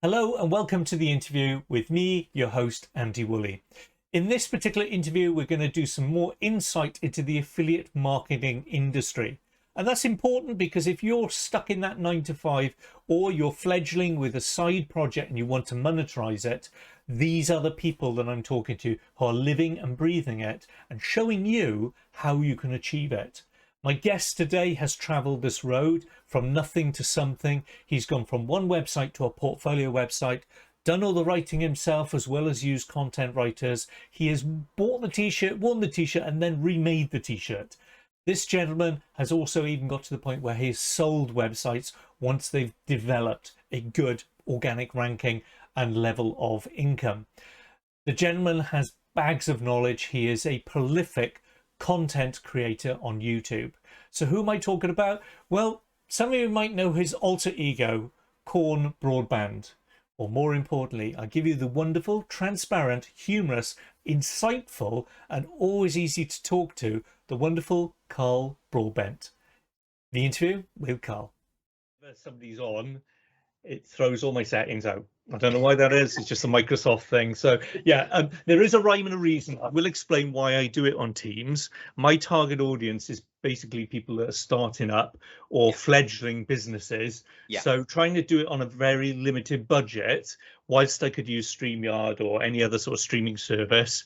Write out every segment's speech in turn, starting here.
Hello and welcome to the interview with me, your host, Andy Woolley. In this particular interview, we're going to do some more insight into the affiliate marketing industry. And that's important because if you're stuck in that 9 to 5 or you're fledgling with a side project and you want to monetize it, these are the people that I'm talking to who are living and breathing it and showing you how you can achieve it. My guest today has traveled this road from nothing to something. He's gone from one website to a portfolio website, done all the writing himself as well as used content writers. He has bought the t-shirt, worn the t-shirt, and then remade the t-shirt. This gentleman has also even got to the point where he's sold websites once they've developed a good organic ranking and level of income. The gentleman has bags of knowledge. He is a prolific content creator on YouTube. So who am I talking about? Well, some of you might know his alter ego, Carl Broadbent. Or more importantly, I give you the wonderful, transparent, humorous, insightful, and always easy to talk to, the wonderful Carl Broadbent. The interview with Carl. If somebody's on, it throws all my settings out. I don't know why that is. It's just a Microsoft thing. So yeah, there is a rhyme and a reason. I will explain why I do it on Teams. My target audience is basically people that are starting up or fledgling businesses. So trying to do it on a very limited budget, whilst I could use StreamYard or any other sort of streaming service,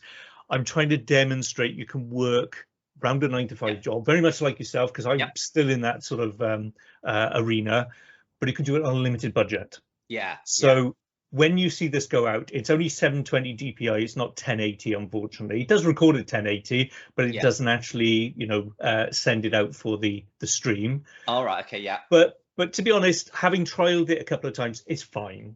I'm trying to demonstrate you can work around a 9 to 5 job, very much like yourself, because I'm still in that sort of arena, but you can do it on a limited budget. So when you see this go out, it's only 720 DPI. It's not 1080, unfortunately. It does record at 1080, but it doesn't actually, send it out for the stream. All right. Okay. Yeah. But to be honest, having trialed it a couple of times, it's fine.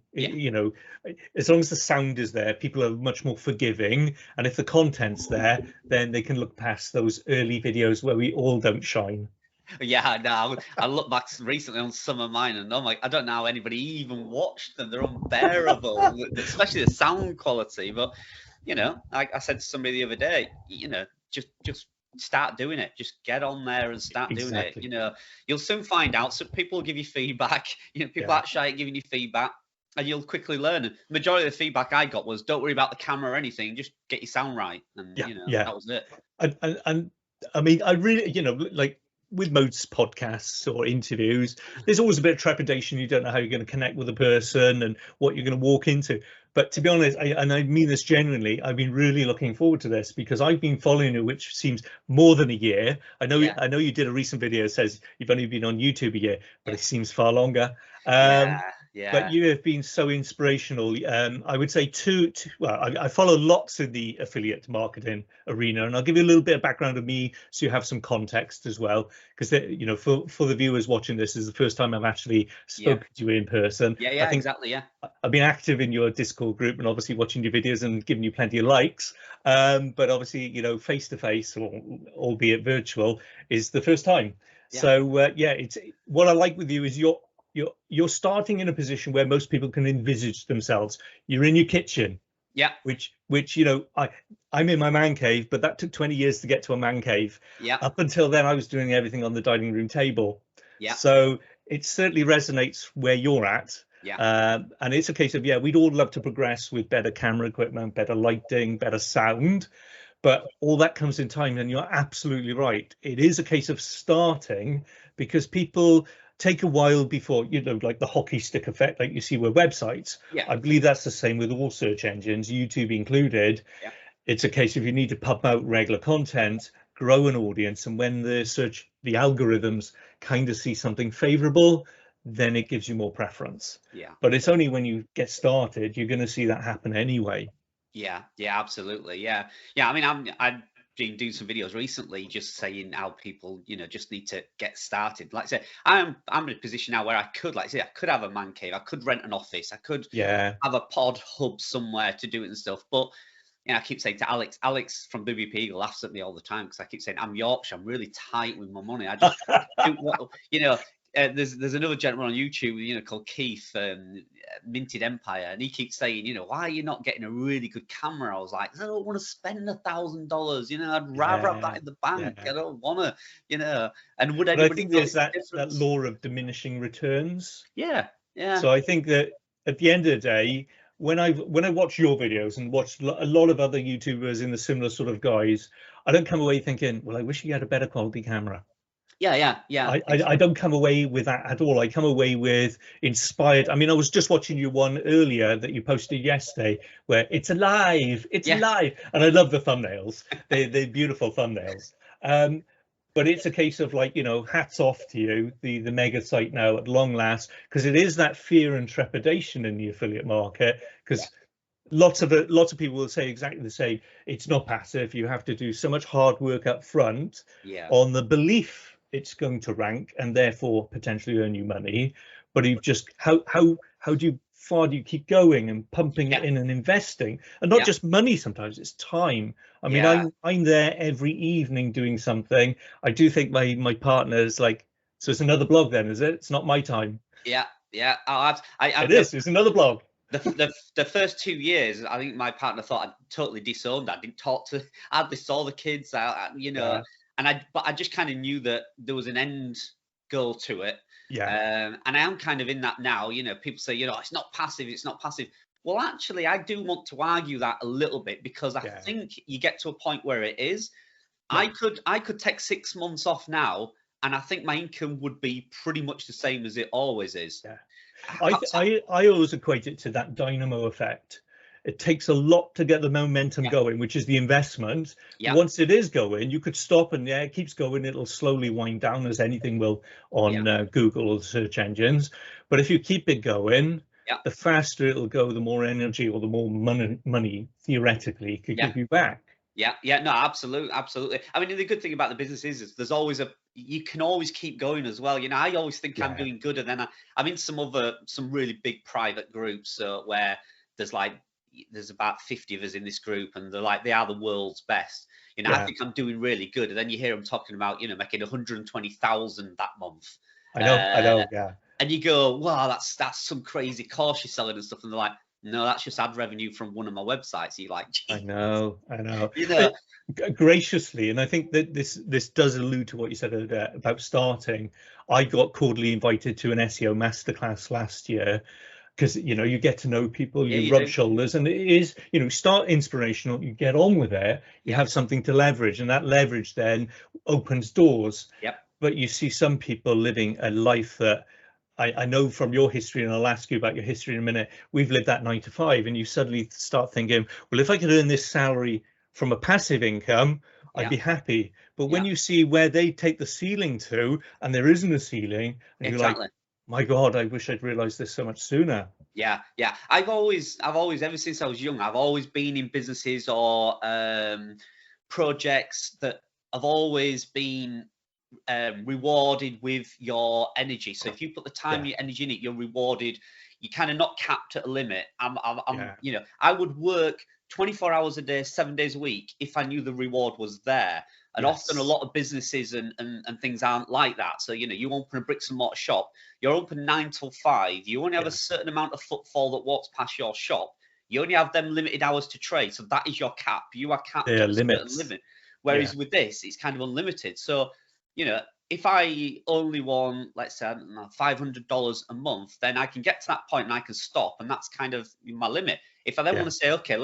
As long as the sound is there, people are much more forgiving. And if the content's there, then they can look past those early videos where we all don't shine. Yeah, no, I look back recently on some of mine and I'm like, I don't know how anybody even watched them. They're unbearable, especially the sound quality. But, I said to somebody the other day, just start doing it. Just get on there and start doing it. You'll soon find out. So people will give you feedback. People aren't shy at giving you feedback. And you'll quickly learn. The majority of the feedback I got was, don't worry about the camera or anything. Just get your sound right. And, that was it. And I mean, I really, like, with most podcasts or interviews, there's always a bit of trepidation. You don't know how you're going to connect with a person and what you're going to walk into. But to be honest, and I mean this genuinely, I've been really looking forward to this because I've been following you, which seems more than a year. I know you did a recent video that says you've only been on YouTube a year, but it seems far longer. But you have been so inspirational. I would say I follow lots in the affiliate marketing arena, and I'll give you a little bit of background of me so you have some context as well, because for the viewers watching this, is the first time I've actually spoken to you in person. I think, exactly. I've been active in your Discord group and obviously watching your videos and giving you plenty of likes, but obviously face to face, or albeit virtual, is the first time. So it's what I like with you is you're starting in a position where most people can envisage themselves. You're in your kitchen, which I'm in my man cave, but that took 20 years to get to a man cave. Up until then, I was doing everything on the dining room table. So it certainly resonates where you're at. And it's a case of we'd all love to progress with better camera equipment, better lighting, better sound, but all that comes in time. And you're absolutely right. It is a case of starting, because people take a while before, like the hockey stick effect, like you see with websites. I believe that's the same with all search engines, YouTube included. It's a case of you need to pump out regular content, grow an audience, and when the algorithms kind of see something favorable, then it gives you more preference. But it's only when you get started you're going to see that happen anyway. Absolutely. I mean, I've been doing some videos recently just saying how people just need to get started. Like I say, I'm in a position now where I could, I could have a man cave, I could rent an office, I could have a pod hub somewhere to do it and stuff. But I keep saying to Alex from BBP laughs at me all the time because I keep saying I'm Yorkshire, I'm really tight with my money. I just do what, there's another gentleman on YouTube, called Keith, Minted Empire, and he keeps saying, why are you not getting a really good camera? I was like, I don't want to spend $1,000. I'd rather have that in the bank. I don't want to, And would anybody? I think there's that law of diminishing returns. Yeah. So I think that at the end of the day, when I watch your videos and watch a lot of other YouTubers in the similar sort of guys, I don't come away thinking, well, I wish he had a better quality camera. Yeah. I don't come away with that at all. I come away with inspired. I mean, I was just watching you one earlier that you posted yesterday where it's Yeah, alive. And I love the thumbnails. They're beautiful thumbnails. But it's a case of like, hats off to you, the mega site now at long last, because it is that fear and trepidation in the affiliate market, yeah, because lots of people will say exactly the same. It's not passive. You have to do so much hard work up front yeah, on the belief it's going to rank and therefore potentially earn you money. But you've just how do you far do you keep going and pumping it yeah, in and investing, and not yeah, just money, sometimes it's time. I mean, yeah, I'm there every evening doing something. I do think my partner is like, so it's another blog then, is it? It's not my time. yeah. It is, it's another blog. The first 2 years, I think my partner thought I'd totally disowned. I didn't talk to, I hardly saw the kids, Yeah, but I just kind of knew that there was an end goal to it. yeah, And I am kind of in that now. People say, it's not passive, it's not passive. Well, actually, I do want to argue that a little bit, because I yeah, think you get to a point where it is. yeah. I could take 6 months off now, and I think my income would be pretty much the same as it always is. Yeah. I, How- I always equate it to that dynamo effect. It takes a lot to get the momentum Yeah, going, which is the investment. yeah, Once it is going, you could stop and yeah, it keeps going. It'll slowly wind down as anything will yeah, on Google or the search engines. But if you keep it going, yeah, the faster it'll go, the more energy or the more money theoretically it could yeah. give you back. Yeah, no, absolutely. I mean, the good thing about the business is there's always you can always keep going as well. I always think I'm Yeah, doing good, and then I'm in some really big private groups where there's like there's about 50 of us in this group, and they are the world's best. I yeah. think I'm doing really good, and then you hear them talking about making 120,000 that month, I uh, know. Yeah, and you go, wow, that's some crazy course you're selling and stuff, and they're like, no, that's just ad revenue from one of my websites. You're like, I gee, know, I know. you know. Graciously, and I think that this does allude to what you said about starting. I got cordially invited to an SEO masterclass last year because you get to know people, Yeah, you you rub do. shoulders, and it is start inspirational, you get on with it, you Yeah. have something to leverage, and that leverage then opens doors. Yep. But you see some people living a life that I know from your history, and I'll ask you about your history in a minute. We've lived that 9 to 5, and you suddenly start thinking, well, if I could earn this salary from a passive income, I'd Yeah. be happy. But when Yeah. you see where they take the ceiling to, and there isn't a ceiling, and you're like, Exactly. my God, I wish I'd realized this so much sooner. Yeah. I've always, ever since I was young, I've always been in businesses or projects that have always been rewarded with your energy. So if you put the time Yeah, and your energy in it, you're rewarded. You're kind of not capped at a limit. yeah, I would work 24 hours a day, 7 days a week if I knew the reward was there. And often a yes, lot of businesses and things aren't like that. So, you open a bricks and mortar shop, you're open 9 till 5. You only have a yeah, certain amount of footfall that walks past your shop. You only have them limited hours to trade. So that is your cap. You are capped there are at a certain limits. limit. Yeah, Whereas with this, it's kind of unlimited. So, you know, if I only want, let's say, I don't know, $500 a month, then I can get to that point and I can stop, and that's kind of my limit. If I then want yeah, to say, okay,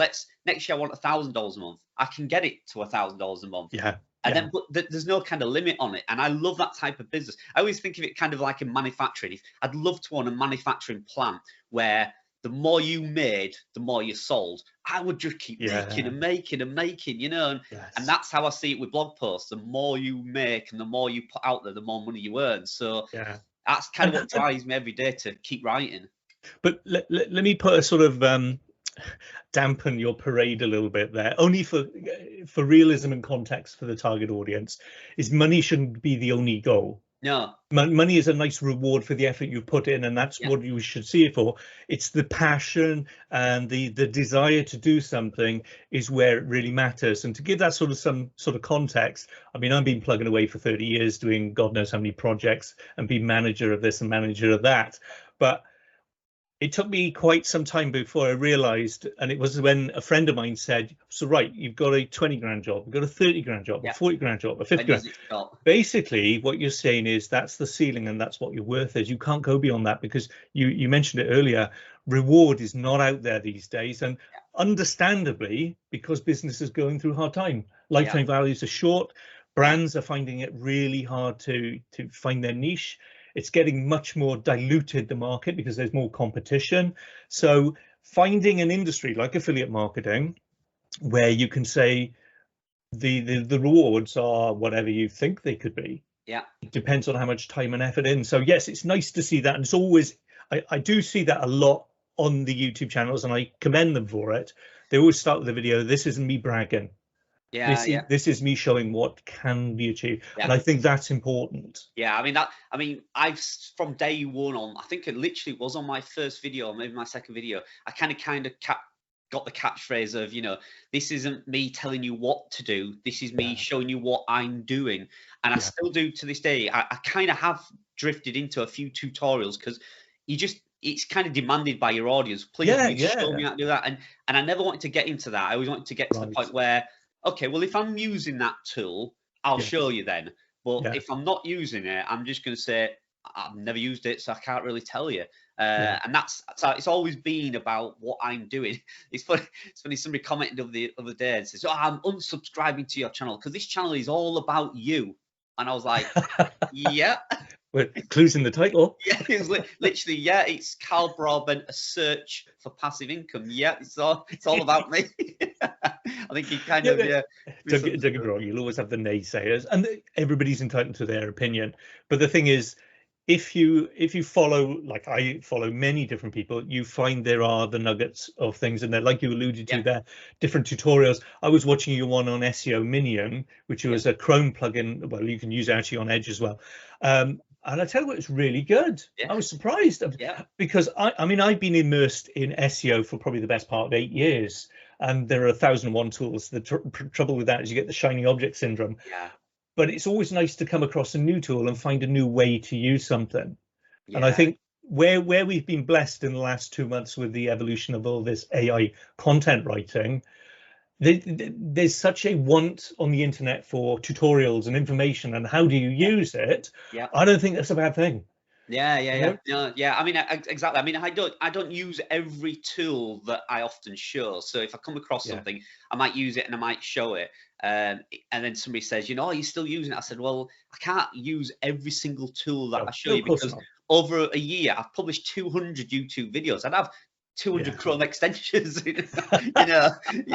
next year I want $1,000 a month, I can get it to $1,000 a month. yeah, And yeah, then, but there's no kind of limit on it. And I love that type of business. I always think of it kind of like in manufacturing. I'd love to own a manufacturing plant where the more you made, the more you sold. I would just keep making yeah, and making and making, and yes, that's how I see it with blog posts. The more you make and the more you put out there, the more money you earn. So yeah. that's kind of what And drives me every day to keep writing. but let me put a sort of dampen your parade a little bit there, only for realism and context for the target audience. Is money shouldn't be the only goal. No, Money is a nice reward for the effort you put in, and that's yeah, what you should see it for. It's the passion and the desire to do something is where it really matters. And to give that some sort of context, I mean, I've been plugging away for 30 years doing God knows how many projects and being manager of this and manager of that. But it took me quite some time before I realized, and it was when a friend of mine said, so right, you've got a 20 grand job, you've got a 30 grand job, a yeah. 40 grand job, a 50 When does grand. it stop? Basically, what you're saying is that's the ceiling and that's what your worth is. You can't go beyond that because you mentioned it earlier, reward is not out there these days, and understandably, because business is going through hard time. Lifetime values are short. Brands are finding it really hard to find their niche. It's getting much more diluted, the market, because there's more competition. So finding an industry like affiliate marketing where you can say the rewards are whatever you think they could be. Yeah. It depends on how much time and effort in. So yes, it's nice to see that. And it's always, I do see that a lot on the YouTube channels, and I commend them for it. They always start with a video. This isn't me bragging. This is me showing what can be achieved. And I think that's important. Yeah, I mean, I've from day one on, I think it literally was on my first video, or maybe my second video, I kind of got the catchphrase of, you know, this isn't me telling you what to do. This is me showing you what I'm doing. And I still do to this day. I kind of have drifted into a few tutorials because it's kind of demanded by your audience. Please show me how to do that. And I never wanted to get into that. I always wanted to get to the point where, okay, well, if I'm using that tool, I'll show you then. But if I'm not using it, I'm just going to say, I've never used it, so I can't really tell you. And it's always been about what I'm doing. It's funny. Somebody commented the other day and says, "Oh, I'm unsubscribing to your channel because this channel is all about you." And I was like, "Yeah." Well, clues in the title. Yeah, it was literally, it's Carl Broadbent, a search for passive income. Yeah, it's all about me. I think he kind of Don't get me wrong, you'll always have the naysayers, and everybody's entitled to their opinion. But the thing is, if you follow, like I follow many different people, you find there are the nuggets of things, and they're, like you alluded to there, different tutorials. I was watching your one on SEO Minion, which was a Chrome plugin. Well, you can use it actually on Edge as well. And I tell you what, it's really good. I was surprised because I mean, I've been immersed in SEO for probably the best part of 8 years, and there are 1,001 tools. The trouble with that is you get the shiny object syndrome. But it's always nice to come across a new tool and find a new way to use something. And I think where we've been blessed in the last 2 months with the evolution of all this AI content writing, there's such a want on the internet for tutorials and information and how do you use it. I don't think that's a bad thing. Yeah. I mean, exactly. I mean, I don't use every tool that I often show. So if I come across something, I might use it and I might show it. And then somebody says, you know, are you still using it? I said, well, I can't use every single tool that I show you because over a year I've published 200 YouTube videos. I'd have 200 Chrome extensions, you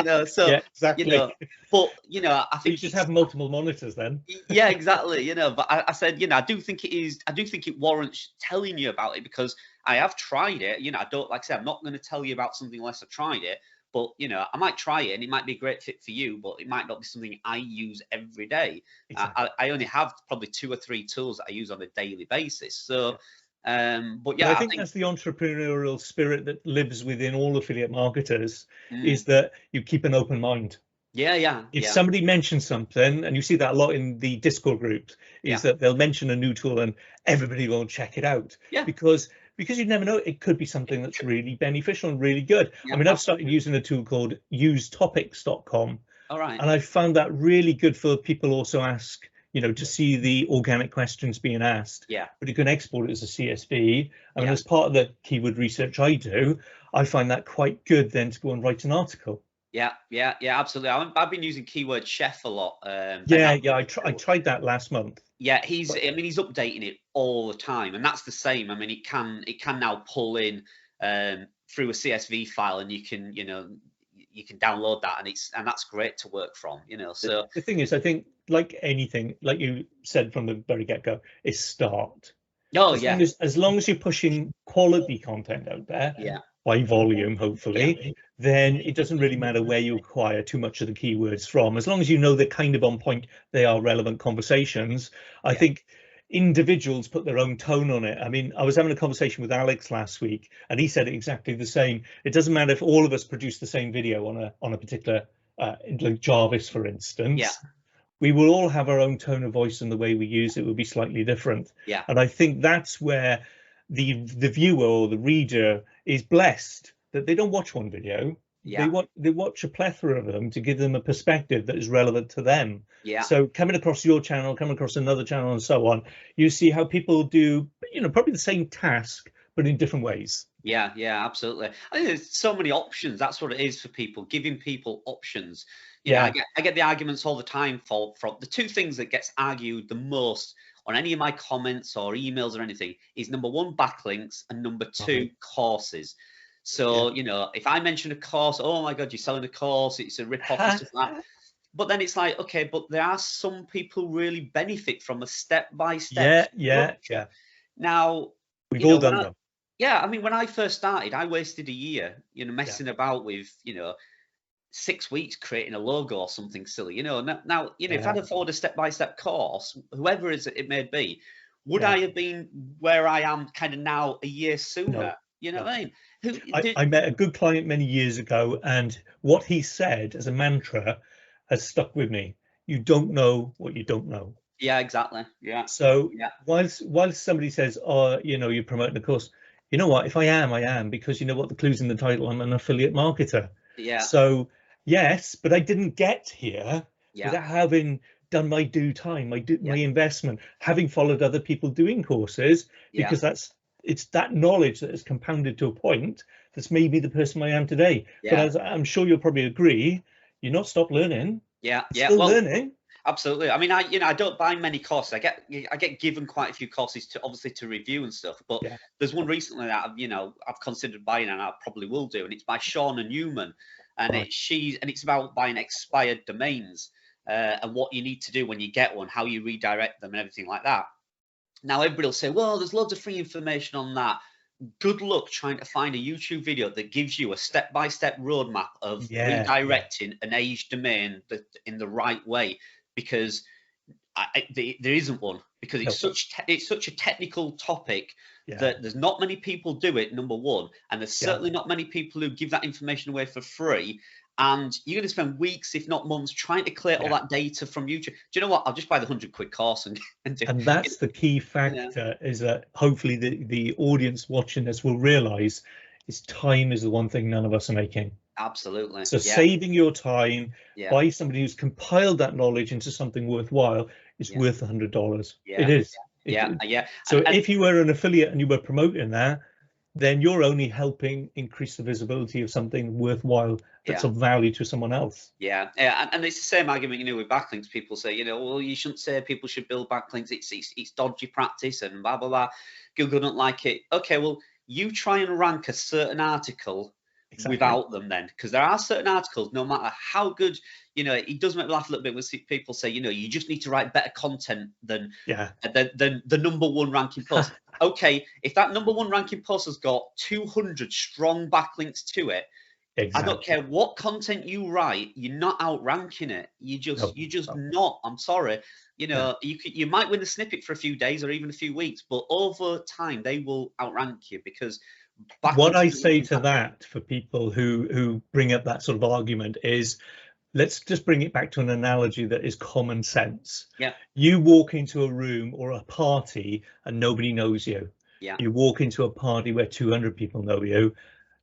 know, so, exactly. you know, but, you know, I think you just have multiple monitors then. Yeah, exactly. You know, but I said, you know, I do think it warrants telling you about it because I have tried it. You know, I don't, like I said, I'm not going to tell you about something unless I've tried it. But, you know, I might try it and it might be a great fit for you, but it might not be something I use every day. Exactly. I only have probably 2 or 3 tools that I use on a daily basis. So, but I think that's the entrepreneurial spirit that lives within all affiliate marketers, is that you keep an open mind. If somebody mentions something, and you see that a lot in the Discord groups, is that they'll mention a new tool and everybody will check it out. Because you never know, it could be something that's really beneficial and really good. I mean, I've started using a tool called usetopics.com. All right. And I found that really good for people also ask, you know, to see the organic questions being asked. But you can export it as a CSV. I mean, as part of the keyword research I do, I find that quite good then to go and write an article. Yeah, absolutely. I've been using Keyword Chef a lot. I tried that last month. Yeah, he's updating it all the time, and that's the same. I mean, it can now pull in through a CSV file, and you can download that, and that's great to work from. You know, so the thing is, I think like anything, like you said from the very get-go, is start. As long as you're pushing quality content out there, by volume, hopefully, then it doesn't really matter where you acquire too much of the keywords from. As long as you know they're kind of on point, they are relevant conversations. I think individuals put their own tone on it. I mean, I was having a conversation with Alex last week, and he said exactly the same. It doesn't matter if all of us produce the same video on a particular, like Jarvis, for instance. We will all have our own tone of voice, and the way we use it will be slightly different. And I think that's where the viewer or the reader is blessed, that they don't watch one video. They watch a plethora of them to give them a perspective that is relevant to them. So coming across your channel, coming across another channel, and so on, you see how people do, you know, probably the same task, but in different ways. Yeah, yeah, absolutely. I think there's so many options. That's what it is for people, giving people options. You know, Yeah. I get the arguments all the time for from the two things that gets argued the most on any of my comments or emails or anything is number one, backlinks, and number two, Right. courses. Yeah. So, you know, if I mention a course, oh my God, you're selling a course, it's a rip-off and stuff like that. But then it's like, okay, but there are some people really benefit from a step-by-step Yeah. Yeah. structure. Yeah. Now, We've you all know, done them. yeah, I mean, when I first started, I wasted a year, you know, Yeah. messing about with, you know, 6 weeks creating a logo or something silly. You know, now, you know, if Yeah. I'd have followed a step-by-step course, whoever it may be, would Yeah. I have been where I am kind of now a year No. sooner? You know No. what I mean? Who did? I met a good client many years ago, and what he said as a mantra has stuck with me. You don't know what you don't know. Yeah, exactly. Yeah, So yeah, whilst somebody says, "Oh, you know, you're promoting the course," you know what? If I am, I am, because you know what, the clue's in the title. I'm an affiliate marketer. yeah, So yes, but I didn't get here yeah, without having done my due time, my yeah, investment, having followed other people doing courses, yeah, because it's that knowledge that has compounded to a point that's made me the person I am today. But yeah, as I'm sure you'll probably agree, you're not stopped learning. yeah, You're yeah. still Well, learning. absolutely. I mean, you know, I don't buy many courses. I get given quite a few courses to obviously to review and stuff. But Yeah. there's one recently that I've, you know, I've considered buying and I probably will do, and it's by Shauna Newman, and Right. it's about buying expired domains and what you need to do when you get one, how you redirect them, and everything like that. Now everybody will say, well, there's loads of free information on that. Good luck trying to find a YouTube video that gives you a step-by-step roadmap of Yeah. Yeah. redirecting an aged domain in the right way, because there isn't one, because No. it's such a technical topic Yeah. that there's not many people do it. Number one, and there's Yeah. certainly not many people who give that information away for free. And you're going to spend weeks, if not months, trying to clear all Yeah. that data from YouTube. Do you know what? I'll just buy the 100 quid course and do And that's it. the key You know, factor, is that hopefully the audience watching this will realize is time is the one thing none of us are making. absolutely. So Yeah, saving your time yeah, by somebody who's compiled that knowledge into something worthwhile is yeah, worth $100. It yeah, is. yeah, yeah. So And if you were an affiliate and you were promoting that, then you're only helping increase the visibility of something worthwhile that's yeah. of value to someone else. Yeah, yeah, and it's the same argument, you know, with backlinks. People say, you know, well, you shouldn't say people should build backlinks. It's dodgy practice and blah blah blah. Google don't like it. Okay, well, you try and rank a certain article Exactly. without them then, because there are certain articles, no matter how good, you know, it does make me laugh a little bit when people say, you know, you just need to write better content than Yeah. the number one ranking post. Okay, if that number one ranking post has got 200 strong backlinks to it, I don't Exactly. care what content you write, you're not outranking it. No. You're just No. not. I'm sorry. You Yeah. know, you might win the snippet for a few days or even a few weeks, but over time they will outrank you because What backlinks I isn't what say comes to down to. that for people who bring up that sort of argument is, let's just bring it back to an analogy that is common sense. Yeah, You walk into a room or a party and nobody knows you. yeah, You walk into a party where 200 people know you,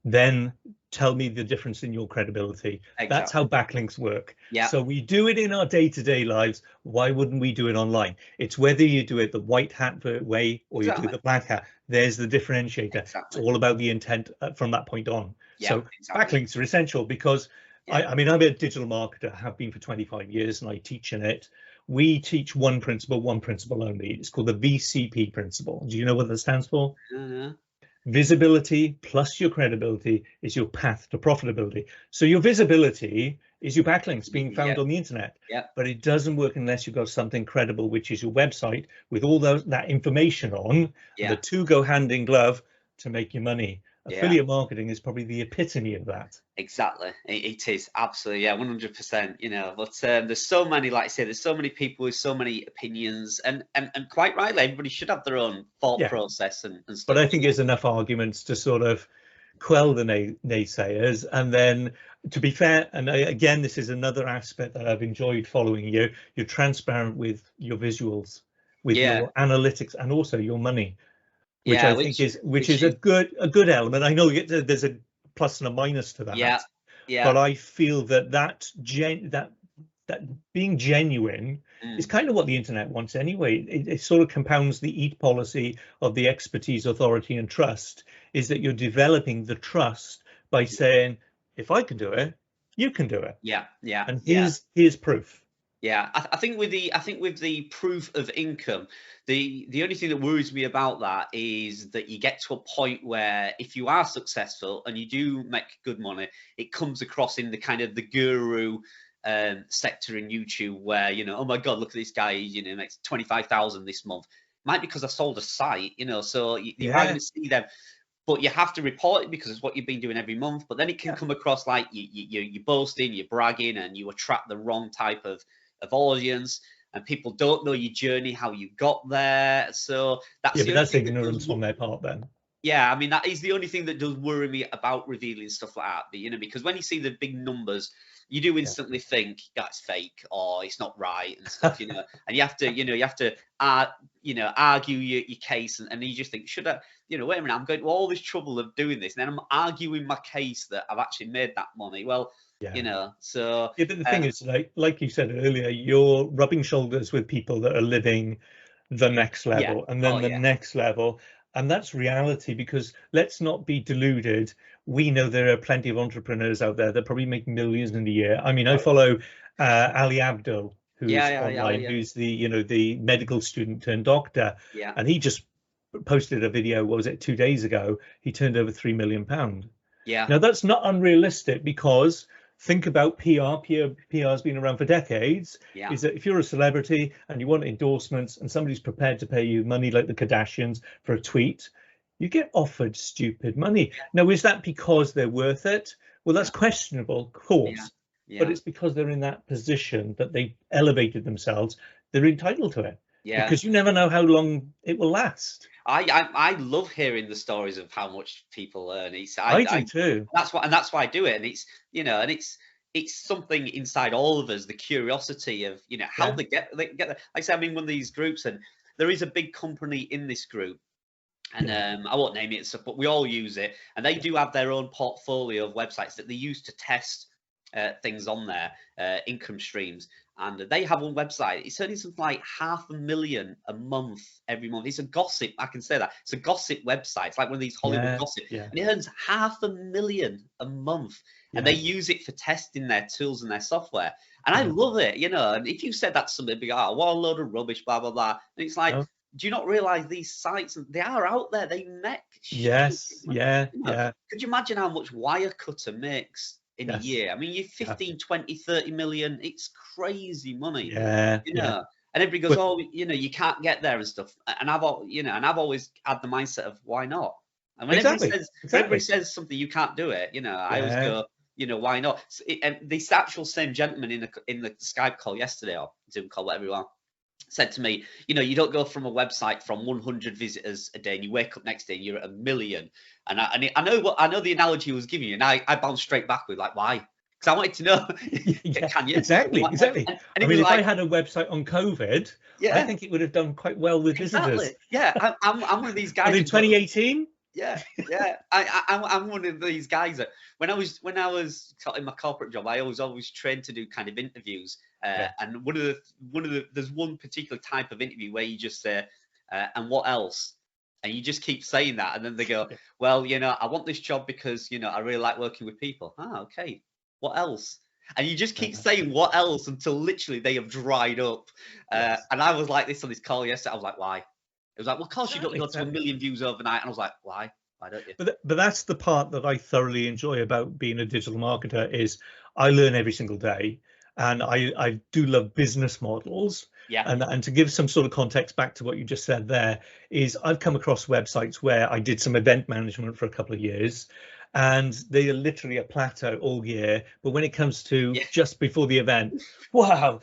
then tell me the difference in your credibility. That's how exactly. backlinks work. Yeah, So we do it in our day-to-day lives. Why wouldn't we do it online? It's whether you do it the white hat way or you do exactly, the black hat. There's the differentiator. It's exactly. all about the intent from that point on. Yeah, So exactly. backlinks are essential because Yeah, I mean, I'm a digital marketer, have been for 25 years, and I teach in it. We teach one principle only. It's called the VCP principle. Do you know what that stands for? uh, Visibility plus your credibility is your path to profitability. So your visibility is your backlinks being yeah, found on the internet, yeah, but it doesn't work unless you've got something credible, which is your website with all that information on, and the yeah. two go hand in glove to make you money. Yeah. Affiliate marketing is probably the epitome of that. Exactly, it is absolutely, yeah, 100%. You know, but there's so many, like I say, there's so many people with so many opinions, and quite rightly, everybody should have their own thought Yeah, process and but stuff. I You think know, there's enough arguments to sort of quell the naysayers. And then, to be fair, and again, this is another aspect that I've enjoyed following you. You're transparent with your visuals, with yeah, your analytics, and also your money, which yeah, I think which which is is a good element. I know there's a plus and a minus to yeah, that, yeah, but I feel that that being genuine It's Mm. kind of what the internet wants anyway. It sort of compounds the EAT policy of the expertise, authority, and trust, is that you're developing the trust by saying, if I can do it, you can do it. Yeah, yeah, And yeah. here's proof. Yeah, I think with the proof of income, the only thing that worries me about that is that you get to a point where if you are successful and you do make good money, it comes across in the kind of the guru sector in YouTube where, you know, oh my God, look at this guy, you know, makes 25,000 this month. Might be because I sold a site, you know, so you are going Yeah. to see them, but you have to report it because it's what you've been doing every month. But then it can Yeah. come across like you're boasting, you're bragging, and you attract the wrong type of audience, and people don't know your journey, how you got there. So that's Yeah, the but only that's thing that does. ignorance on their part then. Yeah, I mean that is the only thing that does worry me about revealing stuff like that. But, you know, because when you see the big numbers, you do Yeah. instantly think that's fake or it's not right and stuff. You know, and you have to, you have to, argue your case, and you just think, should I, wait a minute, I'm going to all this trouble of doing this, and then I'm arguing my case that I've actually made that money. Well, Yeah. so Yeah, but the thing is, like you said earlier, you're rubbing shoulders with people that are living the next yeah, level and oh then the yeah, next level. And that's reality, because let's not be deluded. We know there are plenty of entrepreneurs out there that probably make millions in a year. I mean, I oh follow Ali Abdul, yeah, who's yeah, yeah, oh online, yeah, who's the medical student turned doctor. yeah, And he just posted a video, what was it, 2 days ago? He turned over £3 million. yeah, Now, that's not unrealistic, because think about PR. PR has been around for decades. yeah, Is that if you're a celebrity and you want endorsements and somebody's prepared to pay you money like the Kardashians for a tweet, you get offered stupid money. Now, is that because they're worth it? Well, yeah, that's questionable, of yeah, course, but yeah, it's because they're in that position that they elevated themselves. They're entitled to it, yeah. because you never know how long it will last. I love hearing the stories of how much people earn. I do too. That's why I do it, and it's something inside all of us, the curiosity of how Yeah, they get there. Like I say, I'm in one of these groups, and there is a big company in this group, and yeah, I won't name it and stuff, but we all use it, and they yeah, do have their own portfolio of websites that they use to test things on their income streams. And they have one website. It's earning something like 500,000 a month every month. It's a gossip. I can say that it's a gossip website. It's like one of these Hollywood yeah, gossip, yeah, and it earns 500,000 a month. And they yeah. use it for testing their tools and their software. And I Yeah. love it, And if you said that to somebody, they'd be like, oh, what a load of rubbish, blah blah blah. And it's like, No. do you not realize these sites, they are out there, they make Yes. Yeah. Yeah. could you imagine how much Wirecutter makes in a Yes. year? I mean, you're Yeah. 15, 20, 30 million. It's crazy money, Yeah. you Yeah. know. And everybody goes, But oh, you can't get there and stuff. And I've always had the mindset of why not? And exactly. when everybody Exactly. says something you can't do it, I always Yeah. go, why not? And this actual same gentleman in the Skype call yesterday, or Zoom call, whatever you are, said to me, you don't go from a website from 100 visitors a day and you wake up next day and you're at 1 million. And I know the analogy he was giving you, and I bounced straight back with like, why? Because I wanted to know, Yeah. can you? Exactly. Exactly. And I he mean, was if I like, had a website on COVID, I yeah, think it would have done quite well with visitors. exactly. Yeah, I'm one of these But guys in who go, 2018, yeah, yeah. I'm one of these guys that when I was in my corporate job, I was always trained to do kind of interviews. yeah, And there's one particular type of interview where you just say, and what else? And you just keep saying that, and then they go, yeah, well, I want this job because I really like working with people. Ah, okay. What else? And you just keep saying what else until literally they have dried up. yes, And I was like this on this call yesterday. I was like, why? It was like, well, of course you don't exactly, go to a exactly. million views overnight. And I was like, why? Why don't you? But that's the part that I thoroughly enjoy about being a digital marketer, is I learn every single day, and I do love business models. Yeah, And to give some sort of context back to what you just said there, is I've come across websites where I did some event management for a couple of years, and they are literally a plateau all year. But when it comes to yeah, just before the event, wow,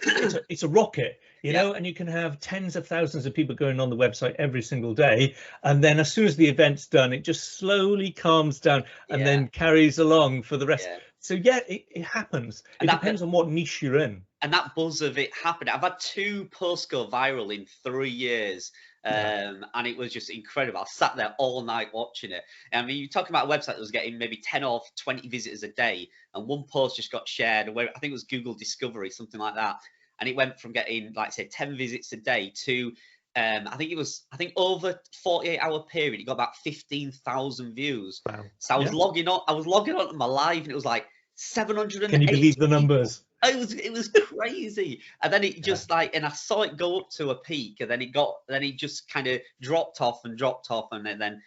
it's a rocket, yeah, and you can have tens of thousands of people going on the website every single day. And then as soon as the event's done, it just slowly calms down and yeah, then carries along for the rest. yeah. So yeah, it happens. And It depends on what niche you're in. that buzz of it happened. I've had 2 posts go viral in 3 years. Yeah. And it was just incredible. I sat there all night watching it. I mean, you're talking about a website that was getting maybe 10 or 20 visitors a day, and one post just got shared. Where I think it was Google Discovery, something like that. and it went from getting, like say, 10 visits a day to I think over 48-hour period, it got about 15,000 views. Wow. So I was Yeah. logging on to my live, and it was like Can you 780 believe the people. numbers? It was crazy, and then it just like, and I saw it go up to a peak, and then it just kind of dropped off, and then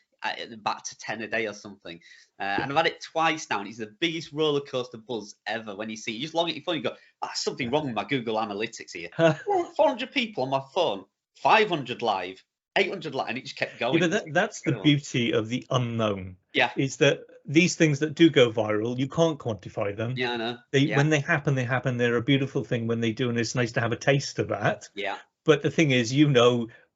back to 10 a day or something. And I've had it twice now, and it's the biggest roller coaster buzz ever. When you see, you just log at your phone, you go, something wrong with my Google Analytics here. 400 people on my phone, 500 live, 800 live, and it just kept going. Yeah, but that's the beauty of the unknown. Yeah. Is that these things that do go viral, you can't quantify them. Yeah, I know. When they happen, they happen. They're a beautiful thing when they do, and it's nice to have a taste of that. Yeah. But the thing is,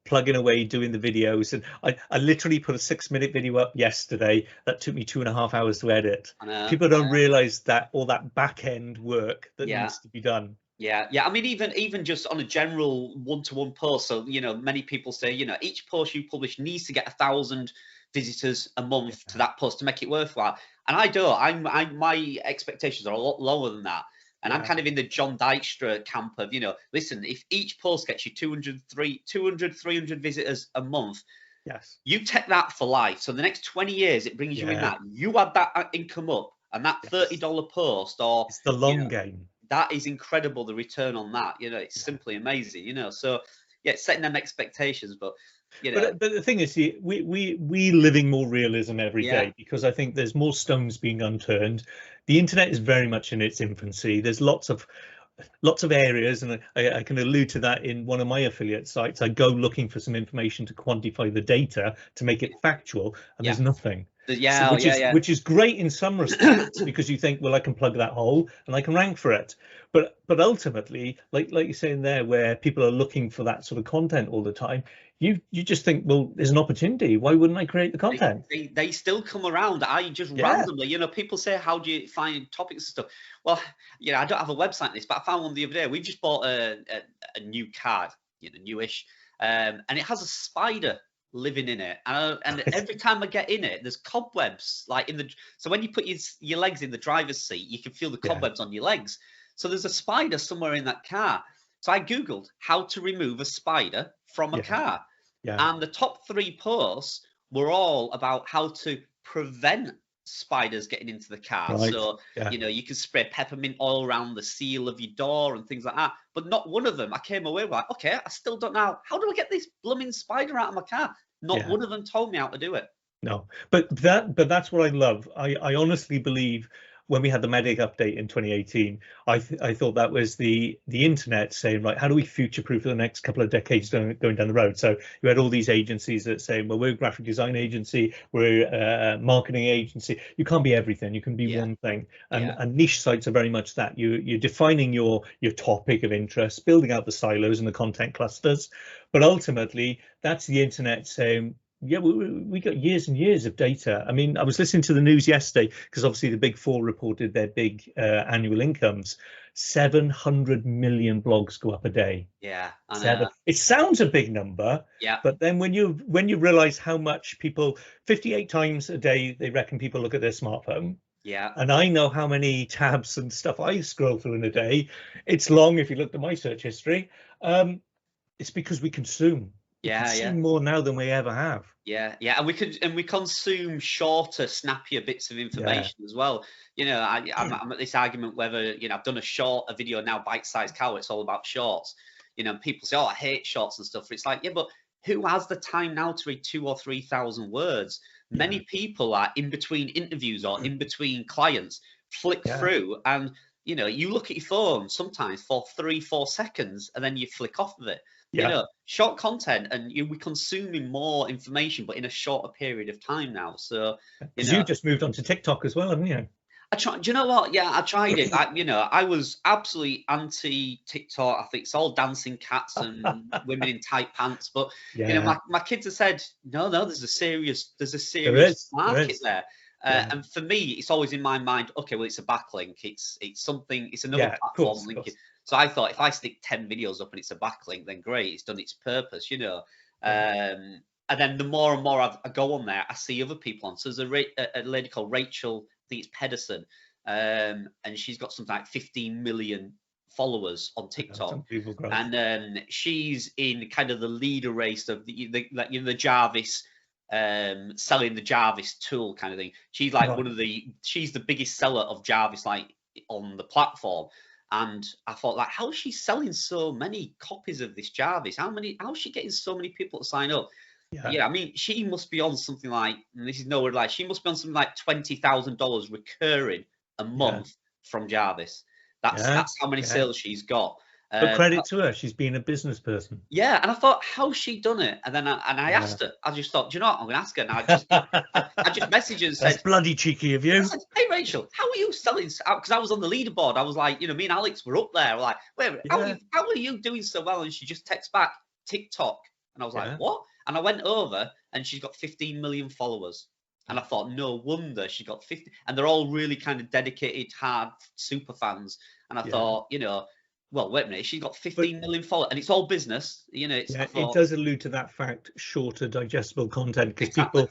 plugging away, doing the videos, and I literally put a 6-minute video up yesterday that took me 2.5 hours to edit. People don't realize that all that back end work that needs to be done. Yeah. I mean, even just on a general one-to-one post. So, many people say, each post you publish needs to get 1,000 visitors a month to that post to make it worthwhile. And I don't. My expectations are a lot lower than that. And I'm kind of in the John Dykstra camp of, listen, if each post gets you 200, 300 visitors a month, you take that for life. So the next 20 years, it brings you in that. You add that income up, and that $30 post, or it's the long game. That is incredible. The return on that, it's simply amazing. So setting them expectations, but. But the thing is, we living more realism every day, because I think there's more stones being unturned. The internet is very much in its infancy. There's lots of areas, and I can allude to that in one of my affiliate sites. I go looking for some information to quantify the data to make it factual, and there's nothing. Which is great in some respects, because you think, well, I can plug that hole and I can rank for it. But ultimately, like you're saying there, where people are looking for that sort of content all the time, you just think, well, there's an opportunity. Why wouldn't I create the content? They still come around. I just randomly, people say, how do you find topics and stuff? Well, I don't have a website on this, but I found one the other day. We just bought a new card, newish, and it has a spider living in it, and every time I get in it, there's cobwebs like so when you put your legs in the driver's seat, you can feel the cobwebs on your legs. So there's a spider somewhere in that car. So I googled how to remove a spider from a car, and the top 3 posts were all about how to prevent spiders getting into the car. So you can spray peppermint oil around the seal of your door and things like that, but not one of them. I came away like, okay, I still don't know, how do I get this blooming spider out of my car? Not one of them told me how to do it. No, but that's what I love. I honestly believe, when we had the Medic update in 2018, I thought that was the internet saying, right, how do we future-proof for the next couple of decades going down the road? So you had all these agencies that say, well, we're a graphic design agency, we're a marketing agency. You can't be everything. You can be one thing. And niche sites are very much that. You're defining your topic of interest, building out the silos and the content clusters. But ultimately, that's the internet saying, yeah, we got years and years of data. I mean, I was listening to the news yesterday, because obviously the Big Four reported their big annual incomes. 700 million blogs go up a day. Yeah, I know. It sounds a big number. Yeah. But then when you realize how much people, 58 times a day, they reckon people look at their smartphone. Yeah. And I know how many tabs and stuff I scroll through in a day. It's long if you look at my search history. It's because we consume. We consume more now than we ever have. Yeah, and we consume shorter, snappier bits of information as well. I'm at this argument whether I've done a video now, bite-sized cow. It's all about shorts. People say, oh, I hate shorts and stuff. It's like, yeah, but who has the time now to read 2,000 or 3,000 words? Many people are in between interviews or in between clients, flick through, and you look at your phone sometimes for 3-4 seconds, and then you flick off of it. Short content, and we're consuming more information, but in a shorter period of time now. So you just moved on to TikTok as well, haven't you? I tried. Do you know what? Yeah, I tried it. I was absolutely anti TikTok. I think it's all dancing cats and women in tight pants. But my kids have said, no, there's a serious market there. And for me, it's always in my mind, okay, well, it's a backlink. It's something. It's another platform linking. So I thought, if I stick 10 videos up and it's a backlink, then great, it's done its purpose, And then the more and more I go on there, I see other people on. So there's a lady called Rachel, I think it's Pedersen, and she's got something like 15 million followers on That's TikTok, unbelievable growth. and she's in kind of the leader race of the Jarvis, selling the Jarvis tool kind of thing. She's like she's the biggest seller of Jarvis like on the platform. And I thought, like, how is she selling so many copies of this Jarvis? How is she getting so many people to sign up? Yeah, I mean, she must be on something like, and this is nowhere like, she must be on something like $20,000 recurring a month from Jarvis. That's how many sales she's got. But credit to her, she's been a business person. Yeah, and I thought, how's she done it? And then I asked her. I just thought, do you know what? I'm going to ask her. And I just messaged her and said, "That's bloody cheeky of you." Said, hey Rachel, how are you selling? Because I was on the leaderboard. I was like, me and Alex were up there. We're like, wait, how are you doing so well? And she just texts back TikTok, and I was like, what? And I went over, and she's got 15 million followers. And I thought, no wonder she got 50, and they're all really kind of dedicated, hard super fans. And I thought, well, wait a minute, she's got 15 million followers, and it's all business. It does allude to that fact: shorter, digestible content, because people.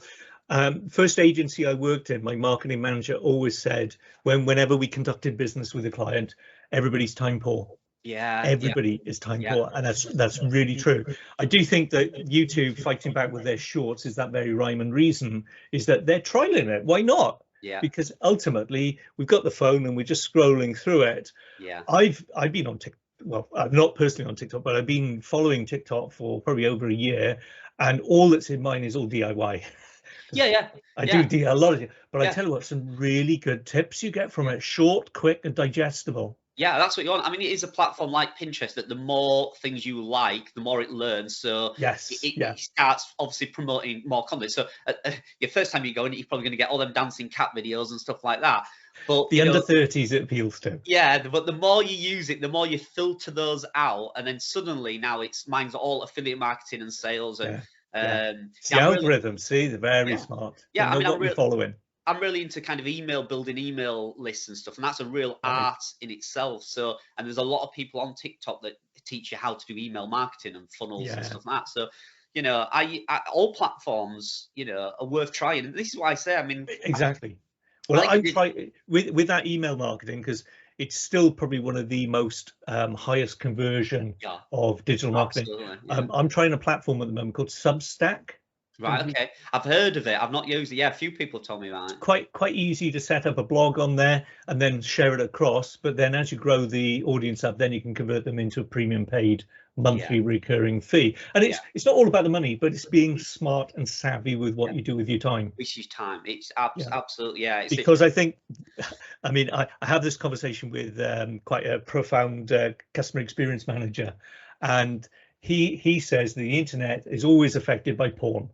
First agency I worked in, my marketing manager always said, whenever we conducted business with a client, everybody's time poor. Everybody is time poor, and that's really true. I do think that YouTube fighting back with their shorts is that very rhyme and reason, is that they're trialing it. Why not? Because ultimately we've got the phone and we're just scrolling through it. I've been on TikTok. Well, I'm not personally on TikTok, but I've been following TikTok for probably over a year, and all that's in mine is all DIY. I do a lot of it, but I tell you what, some really good tips you get from it: short, quick, and digestible. Yeah, that's what you want. I mean, it is a platform like Pinterest that the more things you like, the more it learns. So it starts obviously promoting more content. So your first time you go in, you're probably going to get all them dancing cat videos and stuff like that. But the under 30s it appeals to. Yeah, but the more you use it, the more you filter those out, and then suddenly now mine's all affiliate marketing and sales and. The algorithms, see, they're very smart. Yeah, I mean, what we're following. I'm really into kind of building email lists and stuff, and that's a real art in itself. So, and there's a lot of people on TikTok that teach you how to do email marketing and funnels and stuff like that. So, all platforms, are worth trying. And this is why I say, I mean, exactly. Well, I'm trying with that email marketing, because it's still probably one of the most highest conversion of digital marketing. I'm trying a platform at the moment called Substack. Right. Okay. I've heard of it. I've not used it. Yeah, a few people told me about it. Quite easy to set up a blog on there and then share it across. But then as you grow the audience up, then you can convert them into a premium paid monthly recurring fee. And it's not all about the money, but it's being smart and savvy with what you do with your time. Which is time. It's absolutely because I think, I mean, I have this conversation with quite a profound customer experience manager, and he says the internet is always affected by porn.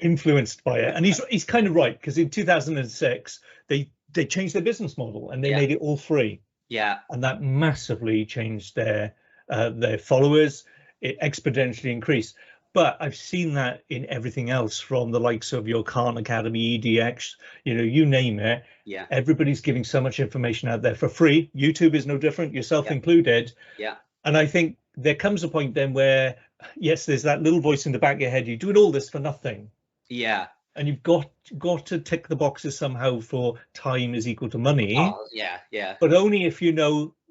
Influenced by it, and he's kind of right, because in 2006 they changed their business model and they made it all free, and that massively changed their followers. It exponentially increased. But I've seen that in everything else, from the likes of your Khan Academy, EDX, you name it. Everybody's giving so much information out there for free. YouTube is no different, yourself included. And I think there comes a point then where, yes, there's that little voice in the back of your head, you're doing all this for nothing. And you've got to tick the boxes somehow for time is equal to money. But only if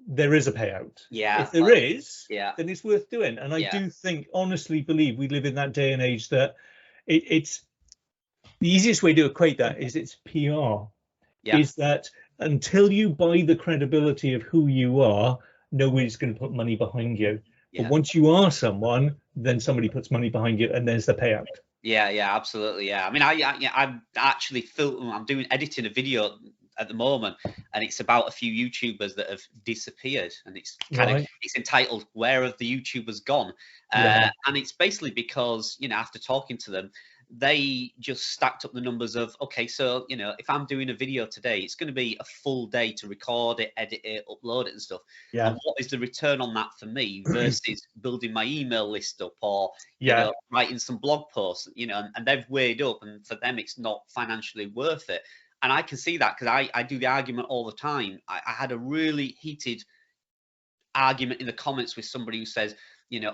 there is a payout. If there is, then it's worth doing. And I do think, honestly believe, we live in that day and age that it's the easiest way to equate that is it's PR. Is that until you buy the credibility of who you are, nobody's going to put money behind you. But once you are someone, then somebody puts money behind you, and there's the payout. Absolutely. I mean, I'm actually I'm doing editing a video at the moment, and it's about a few YouTubers that have disappeared, and it's it's entitled "Where Have the YouTubers Gone?" And it's basically because after talking to them, they just stacked up the numbers of, okay, so if I'm doing a video today, it's going to be a full day to record it, edit it, upload it and stuff. And what is the return on that for me versus building my email list up or writing some blog posts, and they've weighed up, and for them it's not financially worth it. And I can see that, because I do the argument all the time. I had a really heated argument in the comments with somebody who says,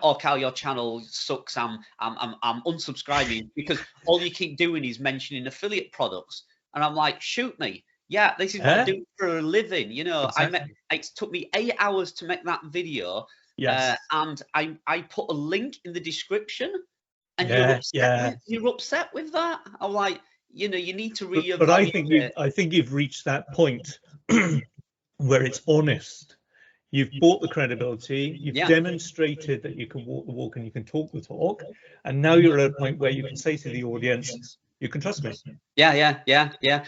oh, Carl, your channel sucks. I'm unsubscribing because all you keep doing is mentioning affiliate products. And I'm like, shoot me. Yeah, this is what I Yeah, do for a living. You know, exactly. it took me 8 hours to make that video, Yes. and I put a link in the description, and Yeah, yeah. you're upset with that. I'm like, you know, you need to But reevaluate. I think you've reached that point where it's honest. You've bought the credibility, you've Yeah. demonstrated that you can walk the walk and you can talk the talk, and now you're at a point where you can say to the audience, you can trust me. Yeah.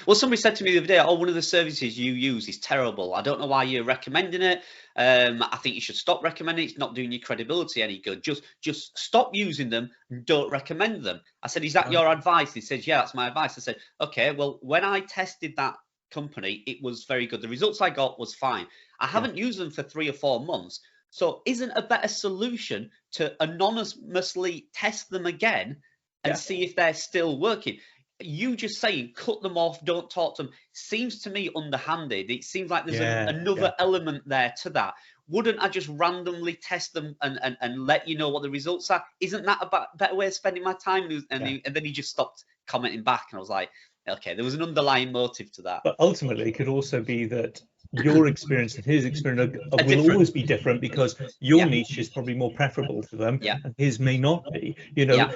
Well, somebody said to me the other day, "Oh, one of the services you use is terrible. I don't know why you're recommending it. I think you should stop recommending it. It's not doing your credibility any good. Just stop using them and don't recommend them." I said, "Is that Right. your advice?" He says, "Yeah, that's my advice." I said, "Okay, well, when I tested that company, it was very good. The results I got was fine. I Yeah, haven't used them for 3 or 4 months. So, isn't a better solution to anonymously test them again and yeah, see if they're still working?" You just saying cut them off, don't talk to them, seems to me underhanded. It seems like there's yeah, yeah, another element there to that. Wouldn't I just randomly test them and let you know what the results are? Isn't that a better way of spending my time? yeah. And then he just stopped commenting back, and I was like, okay, there was an underlying motive to that. But ultimately, it could also be that your experience and his experience A will different, always be different because your yeah, niche is probably more preferable to them yeah, and his may not be. You know, yeah,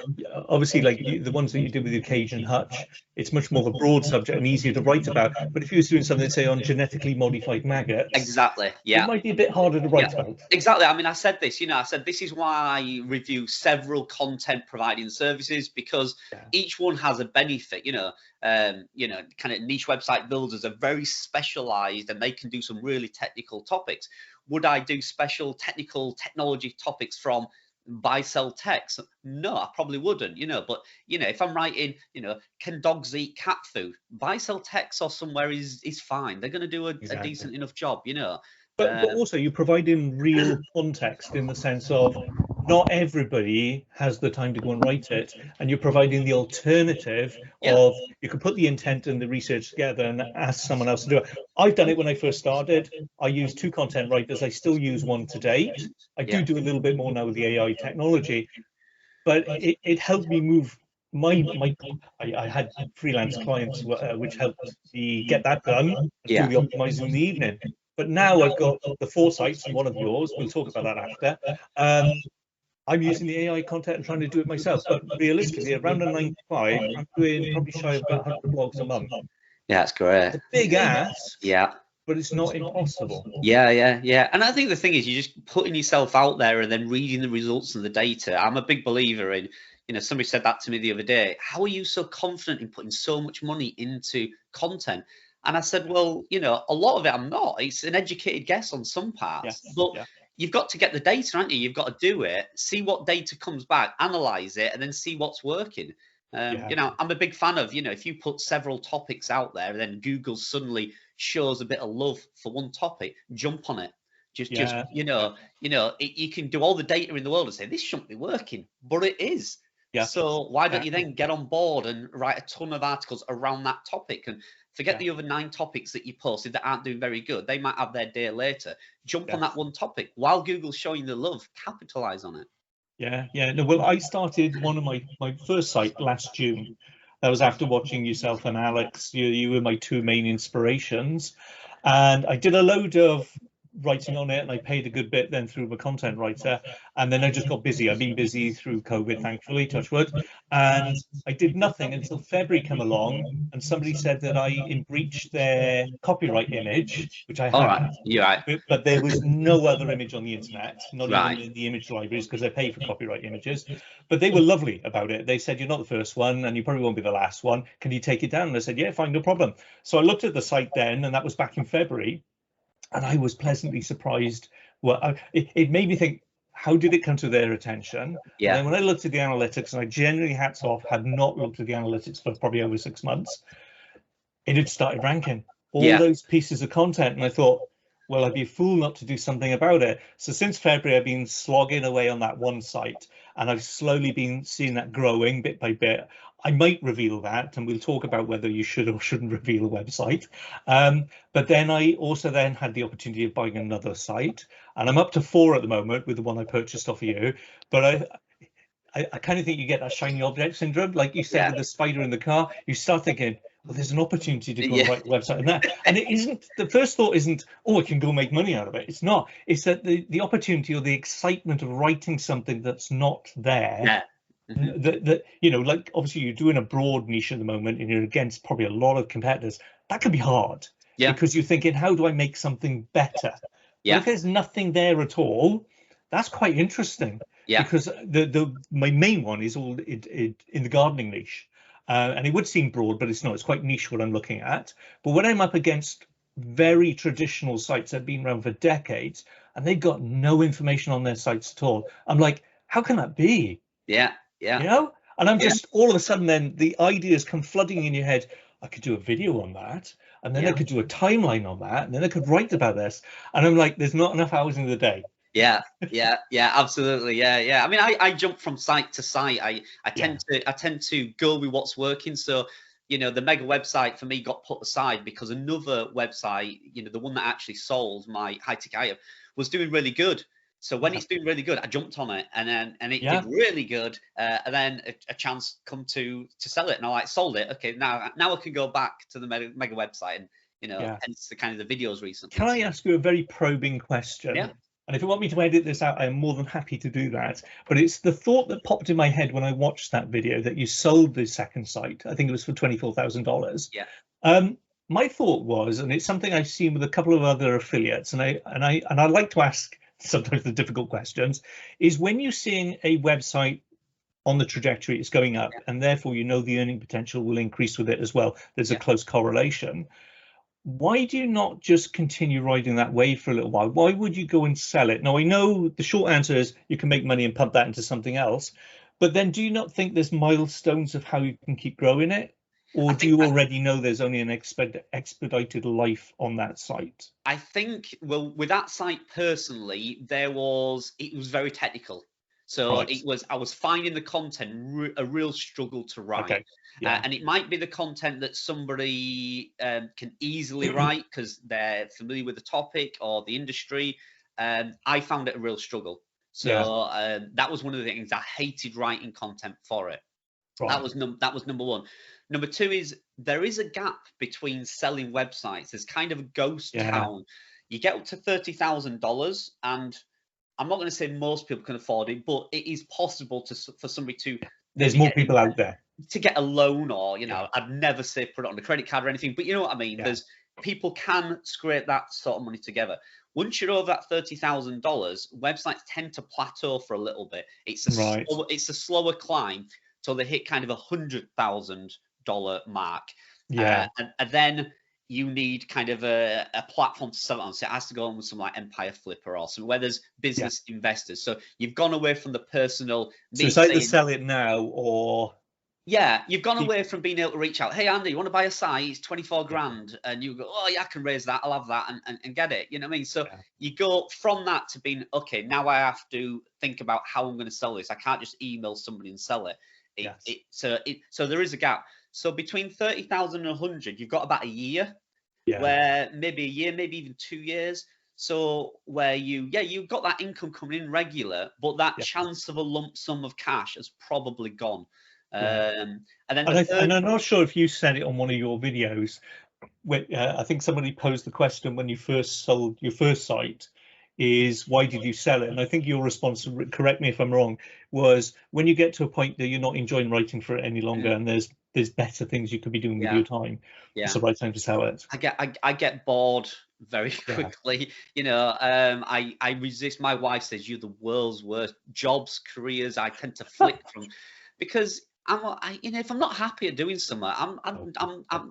obviously, like the ones that you did with your Cage and Hutch, it's much more of a broad subject and easier to write about. But if you was doing something, say, on genetically modified maggots, exactly, it yeah. might be a bit harder to Yeah, write about. exactly. I mean, I said this, you know, I said this is why I review several content providing services, because Yeah, each one has a benefit. Kind of niche website builders are very specialized and they can do some really technical topics. Would I do special technical technology topics from buy sell text? No, I probably wouldn't, you know. But if I'm writing, can dogs eat cat food? Buy sell text or somewhere is fine. They're going to do a exactly. decent enough job, you know. But also you provide in real context in the sense of not everybody has the time to go and write it, and you're providing the alternative Yeah, of you can put the intent and the research together and ask someone else to do it. I've done it when I first started. I used two content writers. I still use one to date. I yeah, do a little bit more now with the AI technology, but it helped me move my I had freelance clients which helped me get that done and do yeah. the optimizing in the evening. But now I've got the four sites and one of yours. We'll talk about that after. I'm using the AI content and trying to do it myself. But realistically, around a 9 to 5, I'm doing probably shy of about 100 blogs a month. Yeah, that's great. It's a big ask, Yeah. but it's not impossible. Yeah. And I think the thing is, you're just putting yourself out there and then reading the results and the data. I'm a big believer in, somebody said that to me the other day. How are you so confident in putting so much money into content? And I said, well, a lot of it I'm not. It's an educated guess on some parts, Yes. but Yeah. you've got to get the data, haven't you? You've got to do it, see what data comes back, analyze it, and then see what's working. Yeah. I'm a big fan of, if you put several topics out there, and then Google suddenly shows a bit of love for one topic, jump on it. Just Yeah. Yeah. you can do all the data in the world and say this shouldn't be working, but it is. Yeah. So why don't you Exactly. then get on board and write a ton of articles around that topic and forget Yeah. the other 9 topics that you posted that aren't doing very good? They might have their day later. Jump on that Yes. one topic while Google's showing the love. Capitalize on it. Yeah, yeah. No, well, I started one of my first site last June. That was after watching yourself and Alex. You were my two main inspirations, and I did a load of writing on it, and I paid a good bit then through the content writer, and then I just got busy. I've been busy through COVID, thankfully, touch wood, and I did nothing until February come along, and somebody said that I breached their copyright image, which I All right, had, you're right, but there was no other image on the internet, not even right. in the image libraries, because I pay for copyright images. But they were lovely about it. They said, you're not the first one, and you probably won't be the last one. Can you take it down? And I said, yeah, fine, no problem. So I looked at the site then, and that was back in February, and I was pleasantly surprised. Well, it made me think, how did it come to their attention? And Yeah, then when I looked at the analytics, and I generally, hats off, had not looked at the analytics for probably over 6 months, it had started ranking all yeah, those pieces of content. And I thought, well, I'd be a fool not to do something about it. So since February, I've been slogging away on that one site, and I've slowly been seeing that growing bit by bit. I might reveal that, and we'll talk about whether you should or shouldn't reveal a website. But then I also then had the opportunity of buying another site, and I'm up to 4 at the moment with the one I purchased off of you. But I kind of think you get that shiny object syndrome, like you said yeah. with the spider in the car. You start thinking, well, there's an opportunity to go and Yeah, write a website, and it isn't, the first thought isn't, oh, I can go make money out of it. It's not. It's that the opportunity or the excitement of writing something that's not there. yeah. Hmm. That you know, like obviously you're doing a broad niche at the moment, and you're against probably a lot of competitors. That can be hard Yeah, because you're thinking, how do I make something better? But if yeah, there's nothing there at all, that's quite interesting yeah, because the my main one is all in the gardening niche, and it would seem broad, but it's not. It's quite niche what I'm looking at. But when I'm up against very traditional sites that have been around for decades and they've got no information on their sites at all, I'm like, how can that be? yeah, yeah, You know? And I'm yeah, just all of a sudden then the ideas come flooding in your head. I could do a video on that, and then I yeah. could do a timeline on that, and then I could write about this. And I'm like, there's not enough hours in the day. Yeah, yeah, yeah, absolutely. Yeah, yeah. I mean, I jump from site to site. Yeah, I tend to go with what's working. So, the mega website for me got put aside because another website, the one that actually sold my high ticket item, was doing really good. So when yeah, it's doing really good, I jumped on it, and it did yeah, really good. And then a chance come to sell it, and I like sold it. Okay, now I can go back to the mega website, and yeah. hence the kind of the videos recently. Can I So ask you a very probing question? yeah, And if you want me to edit this out, I am more than happy to do that. But it's the thought that popped in my head when I watched that video that you sold the second site. I think it was for $24,000. yeah, My thought was, and it's something I've seen with a couple of other affiliates, and I like to ask sometimes the difficult questions, is when you're seeing a website on the trajectory, it's going up, and therefore you know the earning potential will increase with it as well. There's a yeah. close correlation. Why do you not just continue riding that wave for a little while? Why would you go and sell it? Now, I know the short answer is you can make money and pump that into something else, but then do you not think there's milestones of how you can keep growing it? I Or do think you already know there's only an expedited life on that site? I think, well, with that site personally, it was very technical. So Right. I was finding the content a real struggle to write. Okay. Yeah. And it might be the content that somebody can easily write because they're familiar with the topic or the industry. I found it a real struggle. Yeah. So that was one of the things I hated writing content for it. Right. That was number one. Number two is there is a gap between selling websites. There's kind of a ghost Yeah. town. You get up to $30,000, and I'm not going to say most people can afford it, but it is possible for somebody to There's maybe more people out there. to get a loan, or Yeah. I'd never say put it on a credit card or anything, but you know what I mean. Yeah. There's people can scrape that sort of money together. Once you're over that $30,000, websites tend to plateau for a little bit. Right. It's a slower climb till they hit kind of $100,000 mark, Yeah. and then you need kind of a platform to sell it on. So it has to go on with some like Empire Flipper or something where there's Yeah. business investors. So you've gone away from the personal. So Me it's either saying, sell it now or yeah, you've gone keep. away from being able to reach out. Hey, Andy, you want to buy a site? It's 24 Yeah. grand. And you go, oh, yeah, I can raise that. I'll have that and get it. You know what I mean? So Yeah. you go from that to being, okay, now I have to think about how I'm going to sell this. I can't just email somebody and sell it. Yes. So there is a gap. So between 30,000 and 100, you've got about a year, Yeah. where maybe a year, maybe even 2 years. So where you've got that income coming in regular, but that Yeah. chance of a lump sum of cash has probably gone. Yeah. And then And, the third, I'm not sure if you said it on one of your videos. I think somebody posed the question when you first sold your first site is why did you sell it? And I think your response, correct me if I'm wrong, was when you get to a point that you're not enjoying writing for it any longer and there's better things you could be doing with yeah, your time, it's yeah, the right time to sell it. I get bored very Yeah. quickly. I resist. My wife says you're the world's worst. Jobs, careers, I tend to flick from because if I'm not happy at doing something,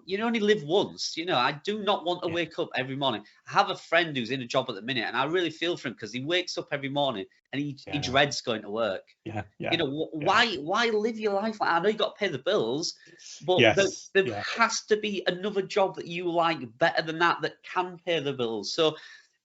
you only live once. I do not want to Yeah. wake up every morning. I have a friend who's in a job at the minute, and I really feel for him because he wakes up every morning and he Yeah. dreads going to work. Yeah. Yeah. Why live your life like, I know you got to pay the bills, but Yes. there Yeah. has to be another job that you like better than that can pay the bills. So,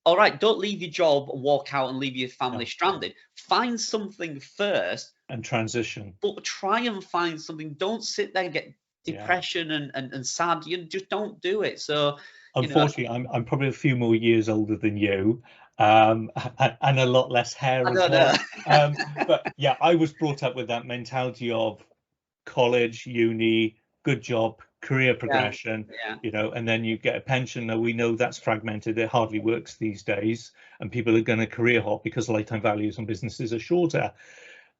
all right, don't leave your job, walk out, and leave your family stranded. Find something first, And transition. but try and find something. Don't sit there and get Yeah. depression and sad. You just don't do it. So, Unfortunately, I'm probably a few more years older than you, and a lot less hair I as don't know. well. But yeah, I was brought up with that mentality of college, uni, good job, career Yeah. progression, Yeah. you know, and then you get a pension. Now we know that's fragmented. It hardly works these days, and people are going to career hop because lifetime values on businesses are shorter.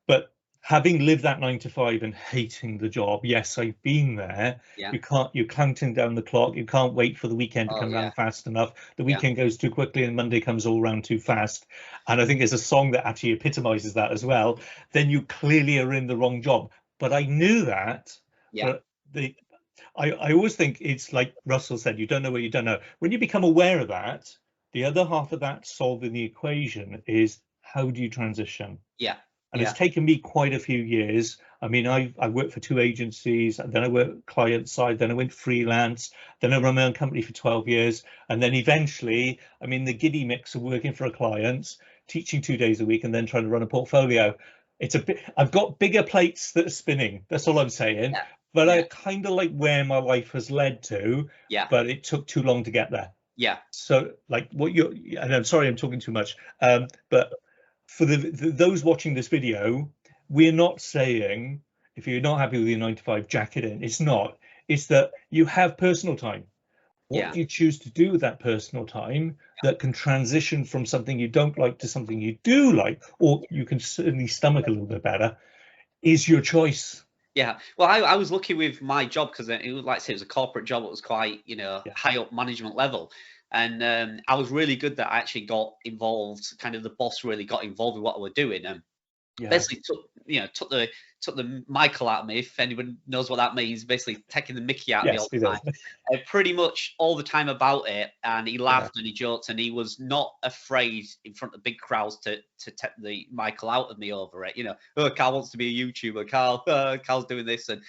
But having lived that 9 to 5 and hating the job, yes, I've been there. Yeah. You're counting down the clock. You can't wait for the weekend to Oh come yeah. around fast enough. The Yeah. weekend goes too quickly and Monday comes all around too fast. And I think there's a song that actually epitomizes that as well. Then you clearly are in the wrong job. But I knew that. Yeah. But I always think it's like Russell said, you don't know what you don't know. When you become aware of that, the other half of that solving the equation is how do you transition? Yeah. And it's Yeah. taken me quite a few years. I mean, I worked for 2 agencies, then I worked client side, then I went freelance, then I ran my own company for 12 years. And then eventually, I'm in the giddy mix of working for a client, teaching 2 days a week, and then trying to run a portfolio. It's a bit, I've got bigger plates that are spinning. That's all I'm saying. Yeah. But I Yeah. kind of like where my life has led to, Yeah. but it took too long to get there. Yeah. So like what you're, and I'm sorry I'm talking too much, but for those watching this video, we're not saying if you're not happy with your 9 to 5, jack it in. It's not. It's that you have personal time. What Yeah. do you choose to do with that personal time that can transition from something you don't like to something you do like, or you can certainly stomach a little bit better, is your choice. Yeah. Well, I was lucky with my job because it was, like I say, it was a corporate job. It was quite, Yeah. high up management level. And I was really good that I actually got involved. Kind of the boss really got involved with what I was doing. And Yeah. basically took the Michael out of me. If anyone knows what that means, basically taking the Mickey out of me all Yes, it the time, does. pretty much all the time about it. And he Yeah. laughed and he joked, and he was not afraid in front of big crowds to take the Michael out of me over it. Oh, Carl wants to be a YouTuber. Carl's doing this, and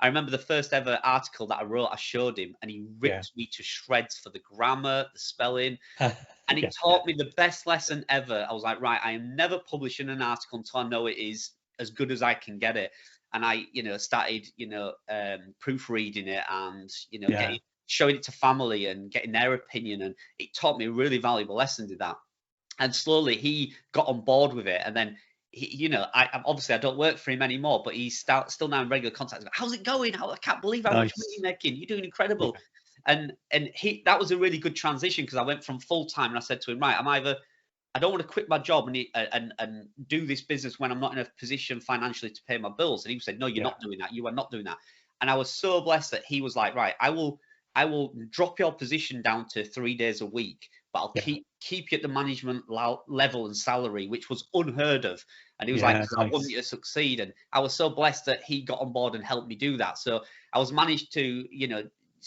I remember the first ever article that I wrote. I showed him, and he Yeah. ripped me to shreds for the grammar, the spelling. And Yeah. it taught me the best lesson ever. I was like, right, I am never publishing an article until I know it is as good as I can get it. And I, started, proofreading it and, Yeah. showing it to family and getting their opinion. And it taught me a really valuable lesson to that. And slowly he got on board with it. And then obviously I don't work for him anymore, but he's still now in regular contact. How's it going? I can't believe how much money Nice. you're making. You're doing incredible. Yeah. And that was a really good transition because I went from full time and I said to him, right, I don't want to quit my job and do this business when I'm not in a position financially to pay my bills. And he said, no, you're Yeah. not doing that. You are not doing that. And I was so blessed that he was like, right, I will drop your position down to 3 days a week, but I'll Yeah. keep you at the management level and salary, which was unheard of. And he was like, Yeah. because I want Nice. you to succeed. And I was so blessed that he got on board and helped me do that. So I was managed to,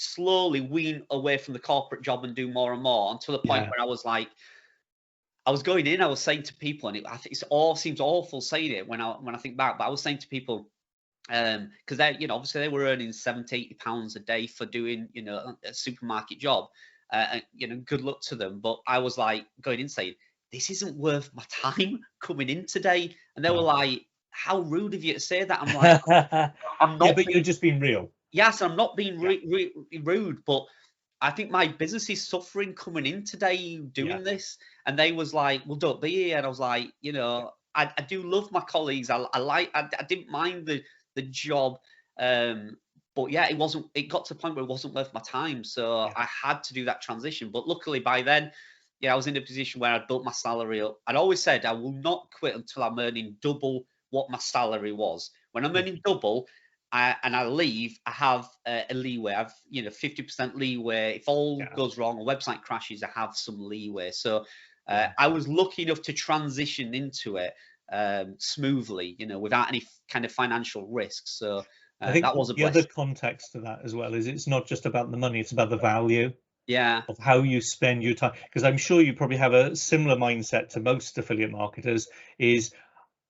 slowly wean away from the corporate job and do more and more until the point Yeah. where I was like, I was going in, I was saying to people, and I think seems awful saying it when I think back, but I was saying to people, because they, obviously they were earning 70, £80 a day for doing, a supermarket job. Good luck to them. But I was like going in saying, this isn't worth my time coming in today. And they were No. like, how rude of you to say that. I'm like, I'm Yeah, not but you're just being real. yes, I'm not being Yeah. rude, but I think my business is suffering coming in today Yeah. doing this. And they was like, well, don't be here. And I was like, I do love my colleagues. I didn't mind the job. But yeah, it got to the point where it wasn't worth my time. So Yeah. I had to do that transition. But luckily by then, I was in a position where I'd built my salary up. I'd always said I will not quit until I'm earning double what my salary was. When I'm Yeah. earning double, and I leave, I have a leeway. I've 50% leeway. If all Yeah. goes wrong, a website crashes, I have some leeway. So Yeah. I was lucky enough to transition into it smoothly, without any kind of financial risks. So I think that was a the other blessing. context to that as well is it's not just about the money, it's about the value Yeah, of how you spend your time. Because I'm sure you probably have a similar mindset to most affiliate marketers is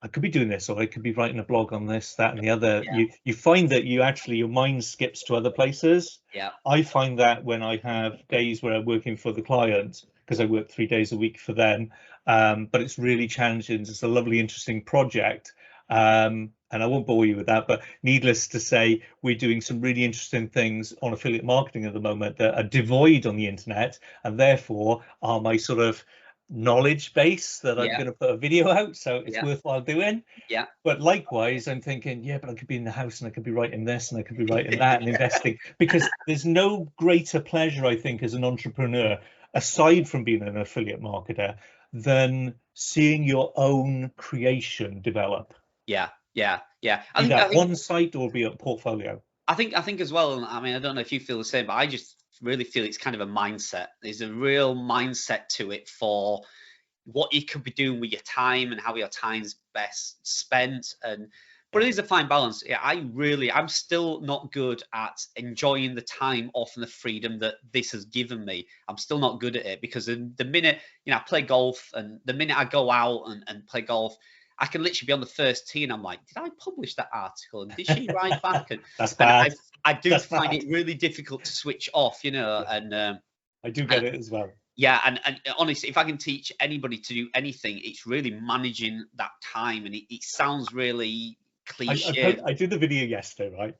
I could be doing this, or I could be writing a blog on this, that, and the other. yeah, You find that your mind skips to other places. yeah, I find that when I have days where I'm working for the client, because I work 3 days a week for them, but it's really challenging. It's a lovely, interesting project. And I won't bore you with that, but needless to say, we're doing some really interesting things on affiliate marketing at the moment that are devoid on the internet, and therefore are my sort of knowledge base that I'm Yeah. going to put a video out, so it's Yeah. worthwhile doing. Yeah. But likewise, I'm thinking, yeah, but I could be in the house and I could be writing this and I could be writing that and investing, because there's no greater pleasure, I think, as an entrepreneur, aside from being an affiliate marketer, than seeing your own creation develop, Yeah. Yeah. Yeah. be that one site or be a portfolio. I think as well, I mean, I don't know if you feel the same, but I just really feel it's kind of a mindset. There's a real mindset to it for what you could be doing with your time and how your time's best spent. And but it is a fine balance. Yeah, I'm still not good at enjoying the time off and the freedom that this has given me. I'm still not good at it, because the minute, I play golf, and the minute I go out and play golf, I can literally be on the first tee and I'm like, did I publish that article? And did she write back? That's And bad. I do That's find bad. it really difficult to switch off, Yeah. and I do get it as well. yeah, and honestly, if I can teach anybody to do anything, it's really managing that time. And it sounds really cliche. I did the video yesterday, right?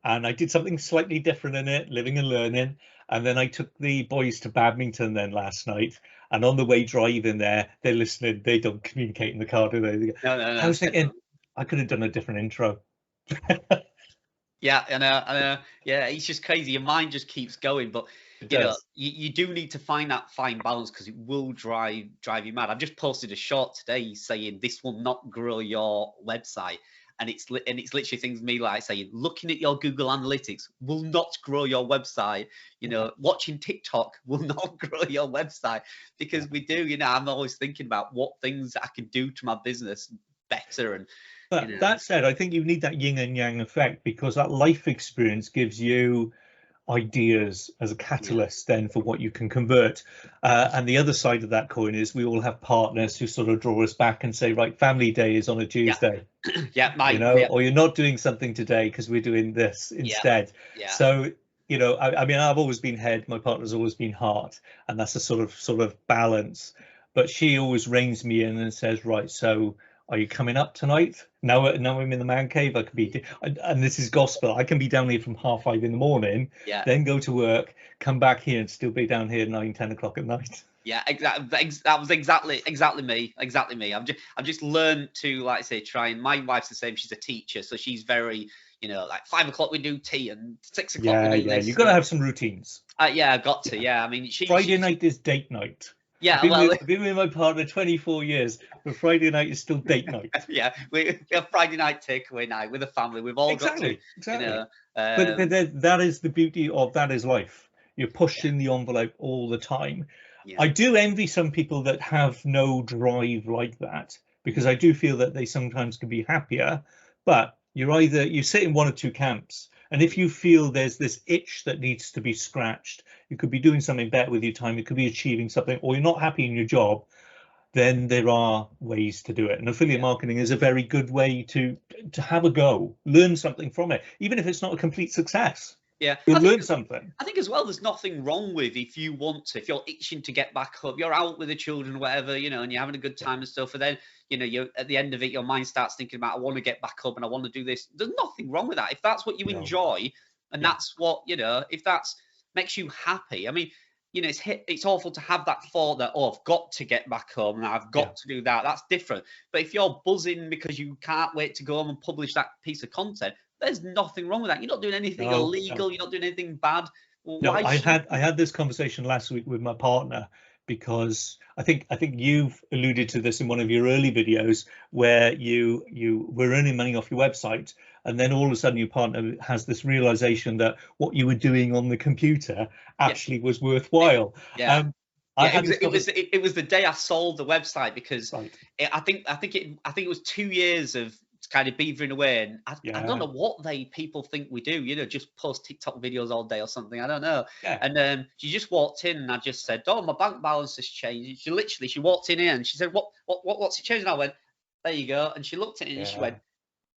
And I did something slightly different in it, living and learning. And then I took the boys to badminton then last night. And on the way driving there, they're listening. They don't communicate in the car, do they? No, I was thinking, I could have done a different intro. Yeah, and yeah, it's just crazy. Your mind just keeps going, but you do need to find that fine balance, because it will drive you mad. I've just posted a short today saying this will not grow your website, and it's literally things me like saying looking at your Google Analytics will not grow your website. Watching TikTok will not grow your website, because we do. I'm always thinking about what things I can do to my business better. And but that said, I think you need that yin and yang effect, because that life experience gives you ideas as a catalyst then for what you can convert. And the other side of that coin is we all have partners who sort of draw us back and say, right, family day is on a Tuesday. Or you're not doing something today because we're doing this instead. So I mean, I've always been head, my partner's always been heart, and that's a sort of balance. But she always reins me in and says, right, so are you coming up tonight? Now I'm in the man cave. I could be, and this is gospel. I can be down here from 5:30 in the morning, then go to work, come back here, and still be down here 9, 10 o'clock at night. Yeah, exactly. That was exactly me. Exactly me. I've just learned to, like I say, try. And my wife's the same. She's a teacher, so she's very, like 5 o'clock we do tea, and 6 o'clock we do this. You've got to have some routines. Yeah, I've got to. Yeah, I mean, Friday night is date night. Yeah, I've been with my partner 24 years, but Friday night is still date night. Yeah, we have Friday night takeaway night with the family. We've all got to. Exactly. But that is the beauty of that is life. You're pushing the envelope all the time. Yeah. I do envy some people that have no drive like that, because I do feel that they sometimes can be happier, but you sit in one or two camps. And if you feel there's this itch that needs to be scratched, you could be doing something better with your time, you could be achieving something, or you're not happy in your job, then there are ways to do it. And affiliate marketing is a very good way to have a go, learn something from it, even if it's not a complete success. Yeah, you'll learn something. I think as well, there's nothing wrong with, if you're itching to get back up, you're out with the children or whatever, and you're having a good time and stuff, and then, you're at the end of it, your mind starts thinking about, I want to get back up and I want to do this. There's nothing wrong with that. If that's what you enjoy, and that's what, if that makes you happy. I mean, it's awful to have that thought that, oh, I've got to get back home and I've got to do that. That's different. But if you're buzzing because you can't wait to go home and publish that piece of content, there's nothing wrong with that. You're not doing anything illegal. You're not doing anything bad. No, I had this conversation last week with my partner, because I think you've alluded to this in one of your early videos, where you were earning money off your website, and then all of a sudden your partner has this realization that what you were doing on the computer actually was worthwhile. It was the day I sold the website, because I think it was 2 years of kind of beavering away, and I don't know what people think we do, just post TikTok videos all day or something. I don't know. And she just walked in, and I just said, oh, my bank balance has changed. She walked in here and she said, what's it changed? And I went, there you go. And she looked at it and she went,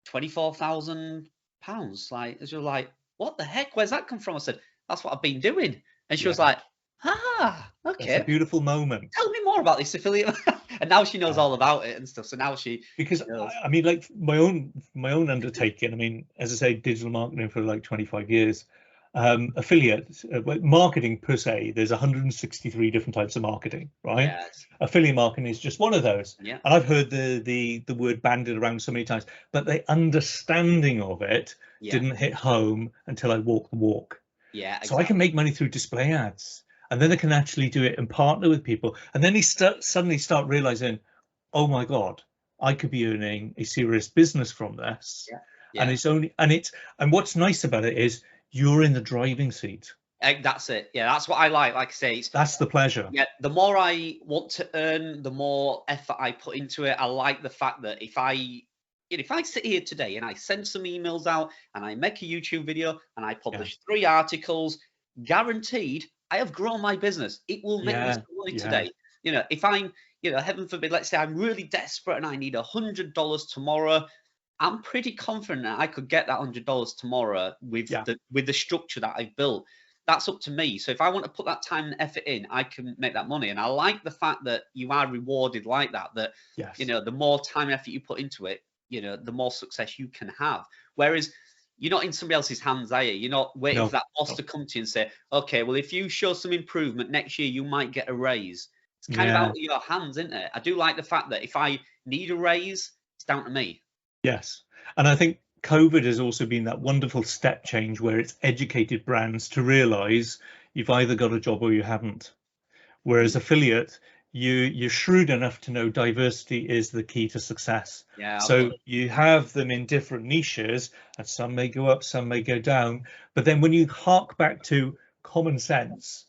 £24,000. Like, she was like, what the heck, where's that come from? I said, that's what I've been doing. And she was like, okay, it's a beautiful moment. Tell me more about this affiliate. And now she knows all about it and stuff. So now because I mean, like my own undertaking. I mean, as I say, digital marketing for like 25 years. affiliate marketing per se, there's 163 different types of marketing, right? Yes. Affiliate marketing is just one of those. Yeah. And I've heard the word banded around so many times, but the understanding of it Yeah. didn't hit home until I walked the walk. Yeah. So I can Exactly. make money through display ads, and then I can actually do it and partner with people. And then suddenly start realizing, oh my God, I could be earning a serious business from this. Yeah. And Yeah. and what's nice about it is you're in the driving seat. That's it. Yeah. That's what I like. Like I say, it's, That's the pleasure. yeah, the more I want to earn, the more effort I put into it. I like the fact that if I sit here today and I send some emails out and I make a YouTube video and I Yeah, publish 3 articles, guaranteed I have grown my business. It will make me yeah, some money yeah, today. If I'm, heaven forbid, let's say I'm really desperate and I need $100 tomorrow. I'm pretty confident that I could get that $100 tomorrow with yeah. the structure that I've built. That's up to me. So if I want to put that time and effort in, I can make that money. And I like the fact that you are rewarded like that. That Yes. the more time and effort you put into it, the more success you can have. Whereas you're not in somebody else's hands, are you? You're not waiting for No, that boss no. to come to you and say, okay, well, if you show some improvement next year, you might get a raise. It's kind of out Yeah. of your hands, isn't it? I do like the fact that if I need a raise, it's down to me. Yes. And I think COVID has also been that wonderful step change where it's educated brands to realize you've either got a job or you haven't. Whereas Mm. affiliate, you're shrewd enough to know diversity is the key to success. Yeah, So absolutely. you have them in different niches, and some may go up, some may go down. But then when you hark back to common sense,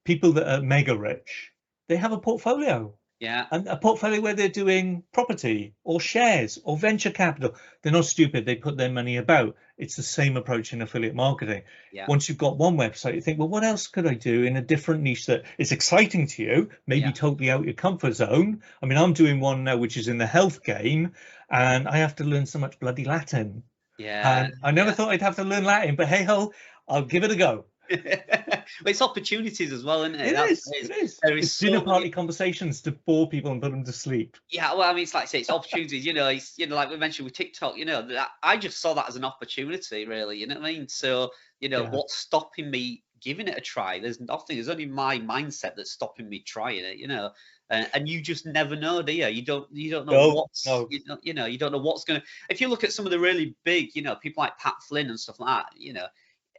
people that are mega rich, they have a portfolio, Yeah, and a portfolio where they're doing property or shares or venture capital. They're not stupid. They put their money about. It's the same approach in affiliate marketing. yeah, Once you've got one website, you think, well, what else could I do in a different niche that is exciting to you, maybe yeah, totally out your comfort zone? I mean, I'm doing one now, which is in the health game, and I have to learn so much bloody Latin. yeah, And I never yeah. thought I'd have to learn Latin, but hey ho, I'll give it a go. Well, it's opportunities as well, isn't it? It That's is. it It is. is. There is It's dinner so many. party conversations to bore people and put them to sleep. Yeah, well, I mean, it's like I say, it's opportunities. It's like we mentioned with TikTok. That I just saw that as an opportunity, really. You know what I mean? So, Yeah. what's stopping me giving it a try? There's nothing. There's only my mindset that's stopping me trying it. And you just never know, do you? You don't know No, what's no. you don't know what's gonna. If you look at some of the really big, people like Pat Flynn and stuff like that,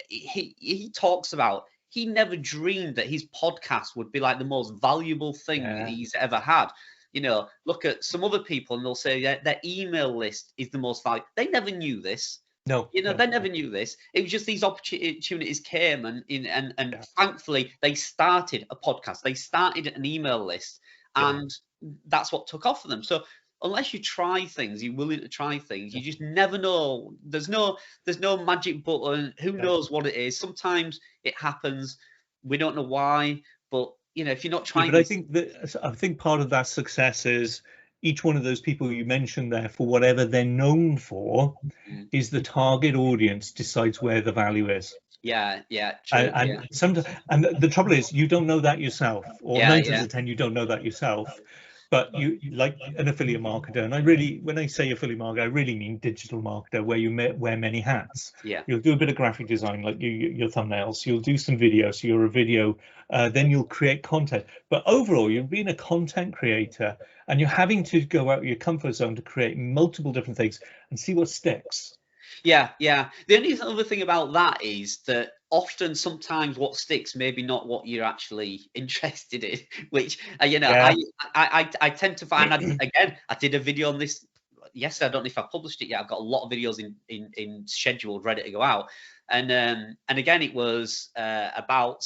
he talks about he never dreamed that his podcast would be like the most valuable thing Yeah. he's ever had. Look at some other people and they'll say their email list is the most valuable. They never knew this. No, no, They never no. knew this. It was just these opportunities came, and Yeah. thankfully they started a podcast. They started an email list, Yeah. and that's what took off for them. So unless you try things, you're willing to try things, you just never know. There's no magic button. Who Yeah. knows what it is? Sometimes it happens. We don't know why, but if you're not Yeah, trying but I these, think part of that success is each one of those people you mentioned there, for whatever they're known for, mm, is the target audience decides where the value is. yeah, yeah, And, true, yeah, and sometimes, and the trouble is, you don't know that yourself, or yeah, nine times yeah, out of ten, you don't know that yourself. But you like an affiliate marketer, and I really, when I say affiliate marketer, I really mean digital marketer, where you wear many hats. yeah, You'll do a bit of graphic design, like your thumbnails. You'll do some video, so you're a video. Then you'll create content. But overall, you're being a content creator, and you're having to go out of your comfort zone to create multiple different things and see what sticks. yeah, yeah. The only other thing about that is that often, sometimes what sticks, maybe not what you're actually interested in. Which Yeah. I tend to find. Again, I did a video on this yesterday. I don't know if I published it yet. I've got a lot of videos in scheduled, ready to go out. And again, it was about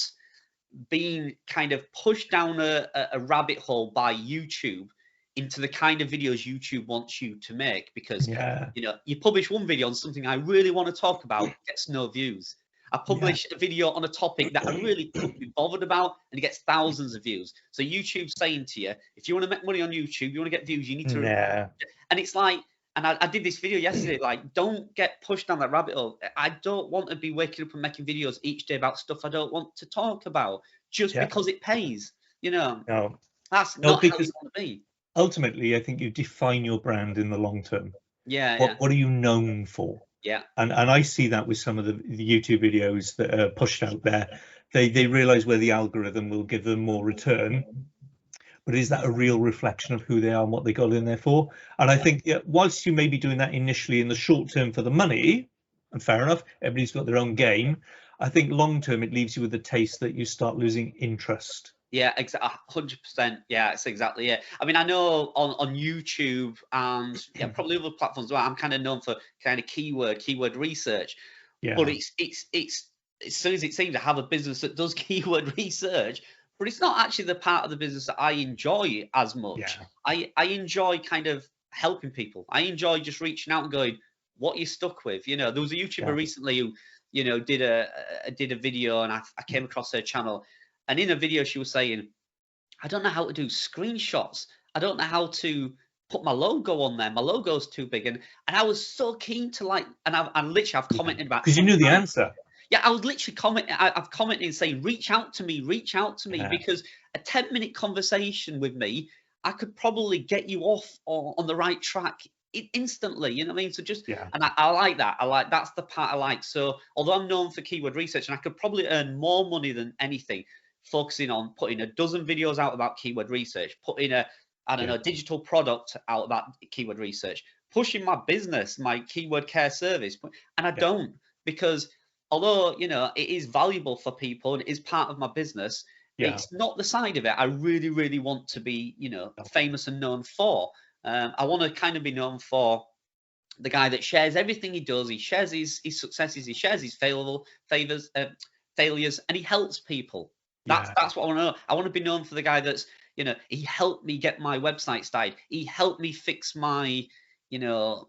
being kind of pushed down a rabbit hole by YouTube into the kind of videos YouTube wants you to make, because Yeah. you publish one video on something I really want to talk about, gets no views. I Yeah. publish a video on a topic that I really couldn't be bothered about, and it gets thousands of views. So YouTube's saying to you, if you want to make money on YouTube, you want to get views, you need to. Yeah. And it's like, and I did this video yesterday, like, don't get pushed down that rabbit hole. I don't want to be waking up and making videos each day about stuff I don't want to talk about just Yeah. because it pays. No. That's No, not how you because want to be. ultimately, I think you define your brand in the long term. Yeah, What yeah, what are you known for? Yeah. And I see that with some of the YouTube videos that are pushed out there. They realize where the algorithm will give them more return, but is that a real reflection of who they are and what they got in there for? And I think, yeah, whilst you may be doing that initially in the short term for the money, and fair enough, everybody's got their own game, I think long term it leaves you with the taste that you start losing interest. Yeah, exactly. 100%. Yeah, it's exactly it. I mean, I know on YouTube and yeah, probably other platforms as well, I'm kind of known for kind of keyword research. But Yeah, it's as soon as it seems to have a business that does keyword research, but it's not actually the part of the business that I enjoy as much. yeah, I enjoy kind of helping people. I enjoy just reaching out and going, "What you stuck with?" You know, there was a YouTuber yeah, recently who, you know, did a video, and I came across her channel, and in a video she was saying, "I don't know how to do screenshots. I don't know how to put my logo on there. My logo's too big." And I was so keen to like, and I've yeah. commented about Because you 10 knew the times. answer. Yeah, I was literally commenting. I've commented and saying, reach out to me, Yeah, because a 10-minute conversation with me, I could probably get you off on the right track instantly. You know what I mean? So just, yeah, and I like that. That's the part I like. So although I'm known for keyword research, and I could probably earn more money than anything, focusing on putting a dozen videos out about keyword research, putting a, I don't yeah, know, digital product out about keyword research, pushing my business, my keyword care service, and I yeah, don't, because although, you know, it is valuable for people and it is part of my business, yeah. it's not the side of it I really, really want to be, you know, No. famous and known for. I want to kind of be known for the guy that shares everything he does. He shares his successes, he shares his failures, and he helps people. Yeah, That's what I want to know. I want to be known for the guy that's, you know, he helped me get my website started. He helped me fix my, you know,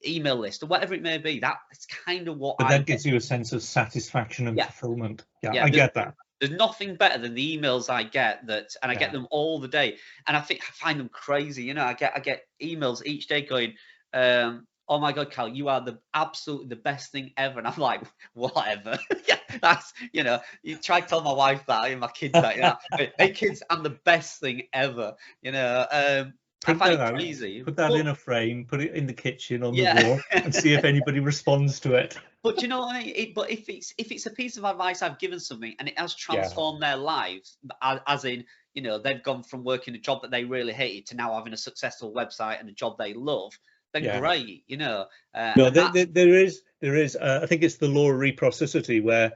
email list or whatever it may be. That's kind of what but I that get. gives you a sense of satisfaction and Yeah, fulfillment. Yeah, yeah. I get that. There's nothing better than the emails I get and I get Yeah, them all the day, and I find them crazy. You know, I get emails each day going, "Oh my God, Cal, you are the absolutely the best thing ever," and I'm like, whatever. Yeah, that's, you know, you try to tell my wife that and my kids that, you know, hey kids, I'm the best thing ever. You know, I print find that it out, crazy, put that but in a frame, put it in the kitchen on the yeah. wall, and see if anybody responds to it. But you know what I mean? But if it's a piece of advice I've given something and it has Yeah, transformed their lives, as in, you know, they've gone from working a job that they really hated to now having a successful website and a job they love, then yeah. great, you know. No, And that's there is. I think it's the law of reciprocity, where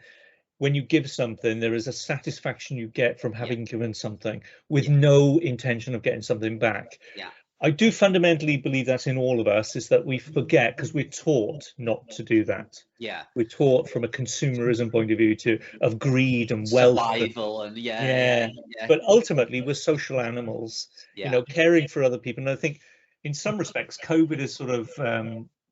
when you give something, there is a satisfaction you get from yeah, having given something with yeah, no intention of getting something back. yeah, I do fundamentally believe that's in all of us, is that we forget because we're taught not to do that. yeah. We're taught from a consumerism point of view to of greed and wealth and Survival and yeah, yeah. yeah, But ultimately, we're social animals, yeah, caring for other people. And I think in some respects, COVID has sort of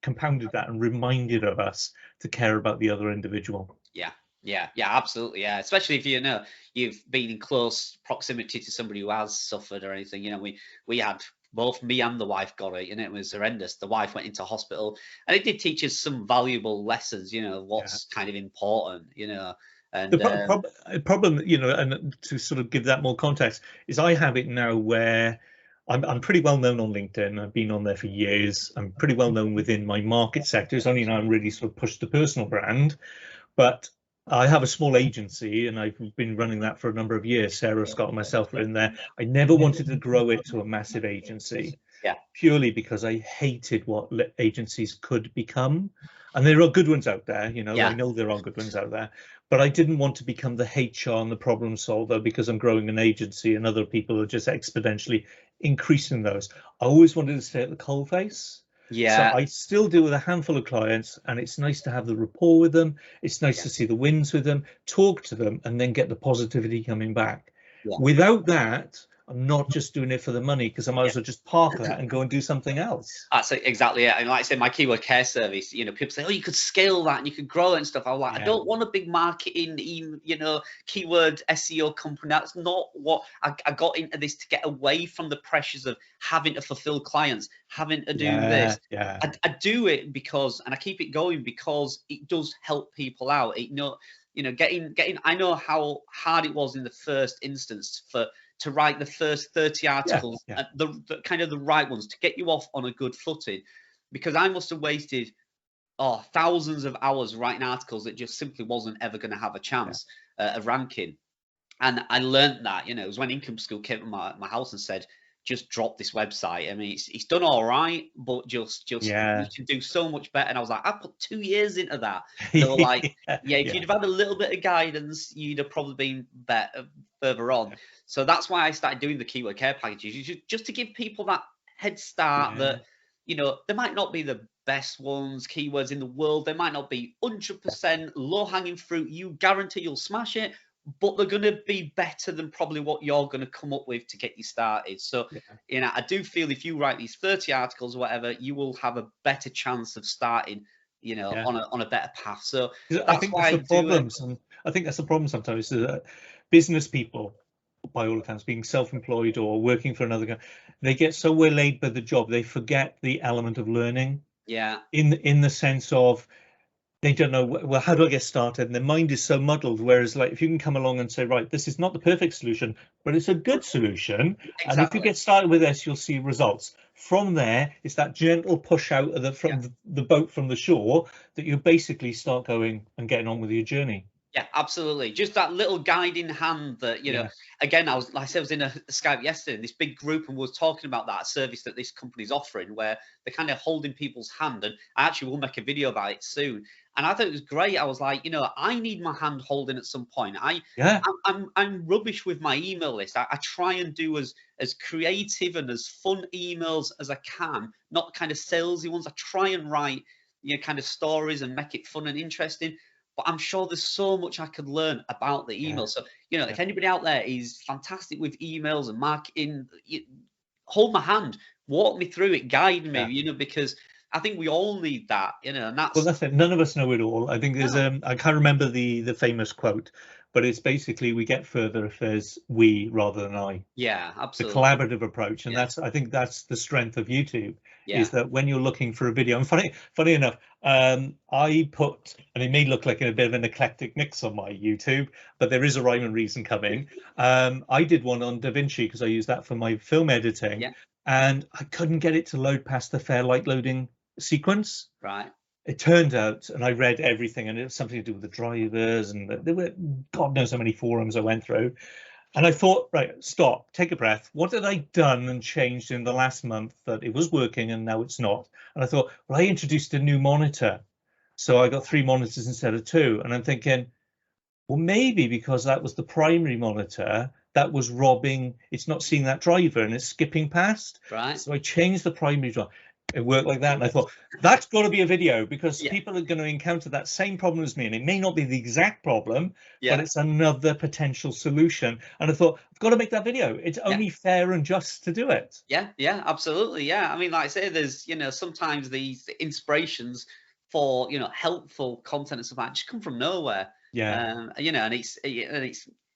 compounded that and reminded of us to care about the other individual. yeah. Yeah, absolutely. Yeah, especially if you know you've been in close proximity to somebody who has suffered or anything. You know, we had both me and the wife got it, and it was horrendous. The wife went into hospital, and it did teach us some valuable lessons. You know, Yeah. what's kind of important. You know, The and problem, and to sort of give that more context, is I have it now where I'm pretty well known on LinkedIn. I've been on there for years. I'm pretty well known within my market sector. It's only now I'm really sort of pushed the personal brand. But I have a small agency and I've been running that for a number of years. Sarah, Scott, and myself were in there. I never wanted to grow it to a massive agency yeah, purely because I hated what agencies could become. And there are good ones out there, I yeah, know there are good ones out there, but I didn't want to become the HR and the problem solver because I'm growing an agency and other people are just exponentially increasing those. I always wanted to stay at the coalface. So yeah, I still deal with a handful of clients, and it's nice to have the rapport with them. It's nice yeah, to see the wins with them, talk to them, and then get the positivity coming back. yeah, Without that, I'm not just doing it for the money because I might yeah. as well just park that and go and do something else. That's exactly it. And like I said, my keyword care service, you know, people say, oh, you could scale that and you could grow it and stuff. I'm like, I Yeah, don't want a big marketing, you know, keyword SEO company. That's not what I got into this to get away from the pressures of having to fulfill clients, having to do yeah, this. yeah, I do it because, and I keep it going because it does help people out. Getting, I know how hard it was in the first instance to write the first 30 yeah, articles, yeah, the kind of the right ones to get you off on a good footing, because I must have wasted thousands of hours writing articles that just simply wasn't ever going to have a Yeah. chance of ranking. And I learned that, it was when Income School came to my house and said, just drop this website. I mean, it's done all right, but just you Yeah. can do so much better. And I was like, I put 2 years into that. They were like, yeah, if Yeah. you'd have had a little bit of guidance, you'd have probably been better further on. So that's why I started doing the keyword care packages, just to give people that head start Yeah. that, they might not be the best ones, keywords in the world. They might not be 100% low hanging fruit. You guarantee you'll smash it, but they're going to be better than probably what you're going to come up with to get you started. So, Yeah. I do feel if you write these 30 articles or whatever, you will have a better chance of starting, Yeah. on a better path. So 'Cause I that's think why that's I the do it. problem. I think that's the problem sometimes is that business people, by all accounts, being self-employed or working for another guy, they get so waylaid by the job, they forget the element of learning Yeah, in the sense of they don't know, well, how do I get started? And their mind is so muddled. Whereas, like, if you can come along and say, right, this is not the perfect solution, but it's a good solution. And if you exactly. get started with this, you'll see results. From there, it's that gentle push out of Yeah. from the boat from the shore that you basically start going and getting on with your journey. Yeah, absolutely. Just that little guiding hand that, Yeah. again, like I said, I was in a Skype yesterday, this big group, and we was talking about that service that this company's offering where they're kind of holding people's hand. And I actually will make a video about it soon. And I thought it was great. I was like, I need my hand holding at some point. Yeah. I'm rubbish with my email list. I try and do as creative and as fun emails as I can, not kind of salesy ones. I try and write, kind of stories and make it fun and interesting, but I'm sure there's so much I could learn about the Yeah. email. So, Yeah. if anybody out there is fantastic with emails and marketing, hold my hand, walk me through it, guide me, Yeah. because I think we all need that, and Well, that's that's it. None of us know it all. I think there's no, I can't remember the famous quote, but it's basically we get further if there's we rather than I. yeah, The absolutely, collaborative approach, and yeah, that's I think that's the strength of YouTube, is yeah, that when you're looking for a video, and funny enough, I put, and it may look like a bit of an eclectic mix on my YouTube, but there is a rhyme and reason coming. I did one on DaVinci because I use that for my film editing, yeah, and I couldn't get it to load past the fair light loading sequence. right, It turned out, and I read everything, and it was something to do with the drivers, and there were God knows how many forums I went through. And I thought, right, stop, take a breath. What had I done and changed in the last month that it was working and now it's not? And I thought, well, I introduced a new monitor. So I got 3 monitors instead of 2. And I'm thinking, well, maybe because that was the primary monitor, that was robbing, it's not seeing that driver and it's skipping past. right, So I changed the primary driver. It worked like that. And I thought, that's got to be a video because yeah, people are going to encounter that same problem as me. And it may not be the exact problem, but yeah, it's another potential solution. And I thought, I've got to make that video. It's yeah. only fair and just to do it. Yeah, yeah, absolutely. Yeah. I mean, like I say, there's, sometimes these inspirations for, helpful content and stuff like that just come from nowhere. Yeah. And it's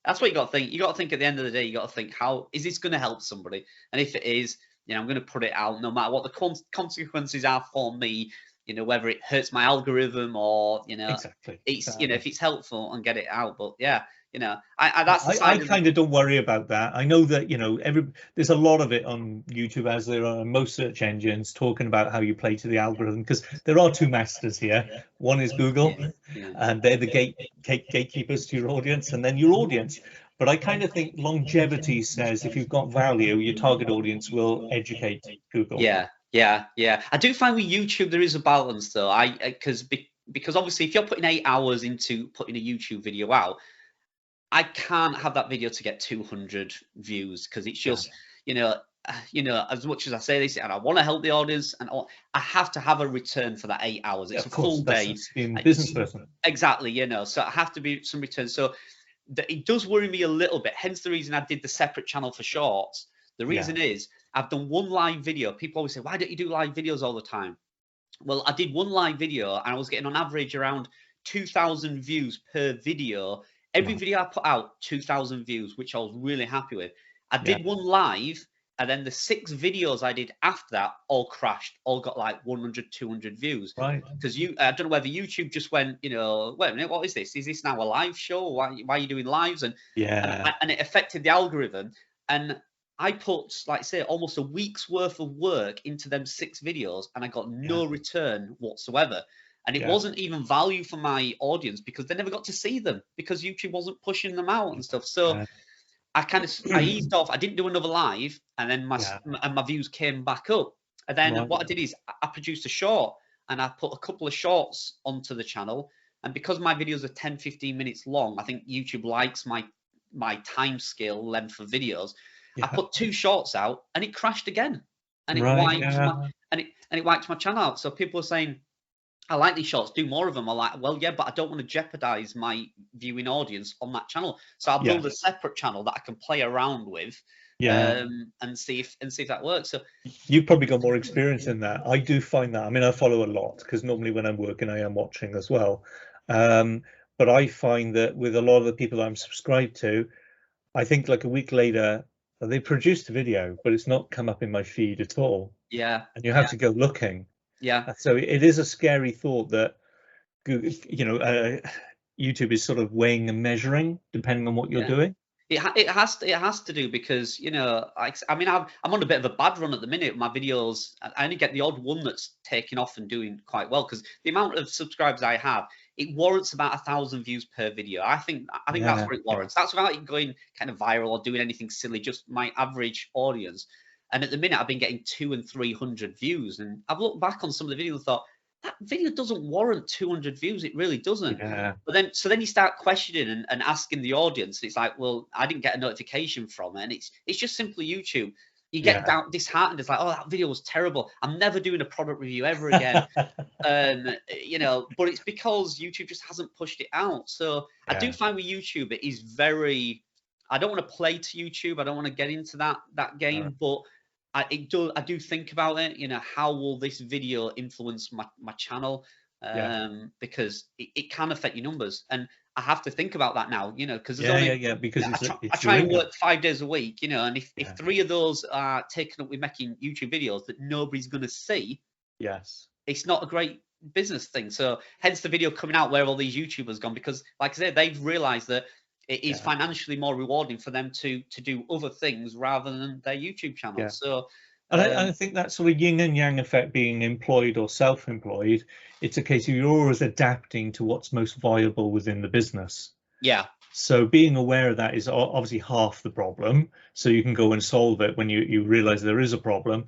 that's what you got to think. You got to think at the end of the day, you got to think, how is this going to help somebody? And if it is, I'm going to put it out no matter what the consequences are for me, whether it hurts my algorithm or, Exactly. it's, Exactly. if it's helpful and get it out. But yeah, that's the I side of the, kind of don't worry about that. I know that, there's a lot of it on YouTube, as there are on most search engines, talking about how you play to the algorithm, because there are two masters here. One is yeah, Google, yeah, and they're the gatekeepers to your audience, and then your audience. But I kind of think longevity says if you've got value, your target audience will educate Google. yeah, yeah, yeah. I do find with YouTube there is a balance though. Because obviously if you're putting 8 hours into putting a YouTube video out, I can't have that video to get 200 views because it's Yeah. just, as much as I say this and I want to help the audience and I have to have a return for that 8 hours. Yeah, It's of a course. full That's, day. that's being a business It's person. exactly, so I have to be some return. So it does worry me a little bit. Hence the reason I did the separate channel for shorts. The Yeah. reason is I've done one live video. People always say, why don't you do live videos all the time? Well, I did one live video and I was getting on average around 2,000 views per video. Every Wow. video I put out, 2,000 views, which I was really happy with. I Yeah. did one live, and then the 6 videos I did after that all crashed, all got like 100, 200 views. Right. Because I don't know whether YouTube just went, wait a minute, what is this? Is this now a live show? Why are you doing lives? Yeah. And it affected the algorithm. And I put, like say, almost a week's worth of work into them 6 videos, and I got Yeah. no return whatsoever. And it wasn't even value for my audience because they never got to see them because YouTube wasn't pushing them out and stuff. So I eased off. I didn't do another live, and then my views came back up. And then what I did is I produced a short, and I put a couple of shorts onto the channel. And because my videos are 10, 15 minutes long, I think YouTube likes my time scale length of videos. I put 2 shorts out, and it crashed again, and it wiped my channel out. So people are saying, I like these shorts, do more of them. I'm like, well, yeah, but I don't want to jeopardize my viewing audience on that channel. So I'll build a separate channel that I can play around with, and see if that works. So you've probably got more experience in that. I do find that. I mean, I follow a lot because normally when I'm working, I am watching as well. But I find that with a lot of the people I'm subscribed to, I think like a week later, they produced a video, but it's not come up in my feed at all. Yeah. And you have to go looking. Yeah. So it is a scary thought that, you know, YouTube is sort of weighing and measuring depending on what you're doing. It has to do because, you know, I mean, I'm on a bit of a bad run at the minute. My videos, I only get the odd one that's taking off and doing quite well because the amount of subscribers I have, it warrants about 1,000 views per video. I think that's what it warrants. That's without it going kind of viral or doing anything silly, just my average audience. And at the minute, I've been getting 200 and 300 views. And I've looked back on some of the videos and thought, that video doesn't warrant 200 views. It really doesn't. But then you start questioning and asking the audience. And it's like, well, I didn't get a notification from it. And it's just simply YouTube. You get disheartened. It's like, oh, that video was terrible. I'm never doing a product review ever again. You know, but it's because YouTube just hasn't pushed it out. So I do find with YouTube, it is very, I don't want to play to YouTube. I don't want to get into that game, but I do think about it, you know, how will this video influence my channel? Because it can affect your numbers, and I have to think about that now, you know, because because I try and work 5 days a week, you know, and if 3 of those are taken up with making YouTube videos that nobody's going to see, it's not a great business thing. So hence the video coming out where all these YouTubers gone, because like I said, they've realized that it is financially more rewarding for them to do other things rather than their YouTube channel. So and I think that sort of yin and yang effect, being employed or self-employed, it's a case of you're always adapting to what's most viable within the business. So being aware of that is obviously half the problem. So you can go and solve it when you realize there is a problem.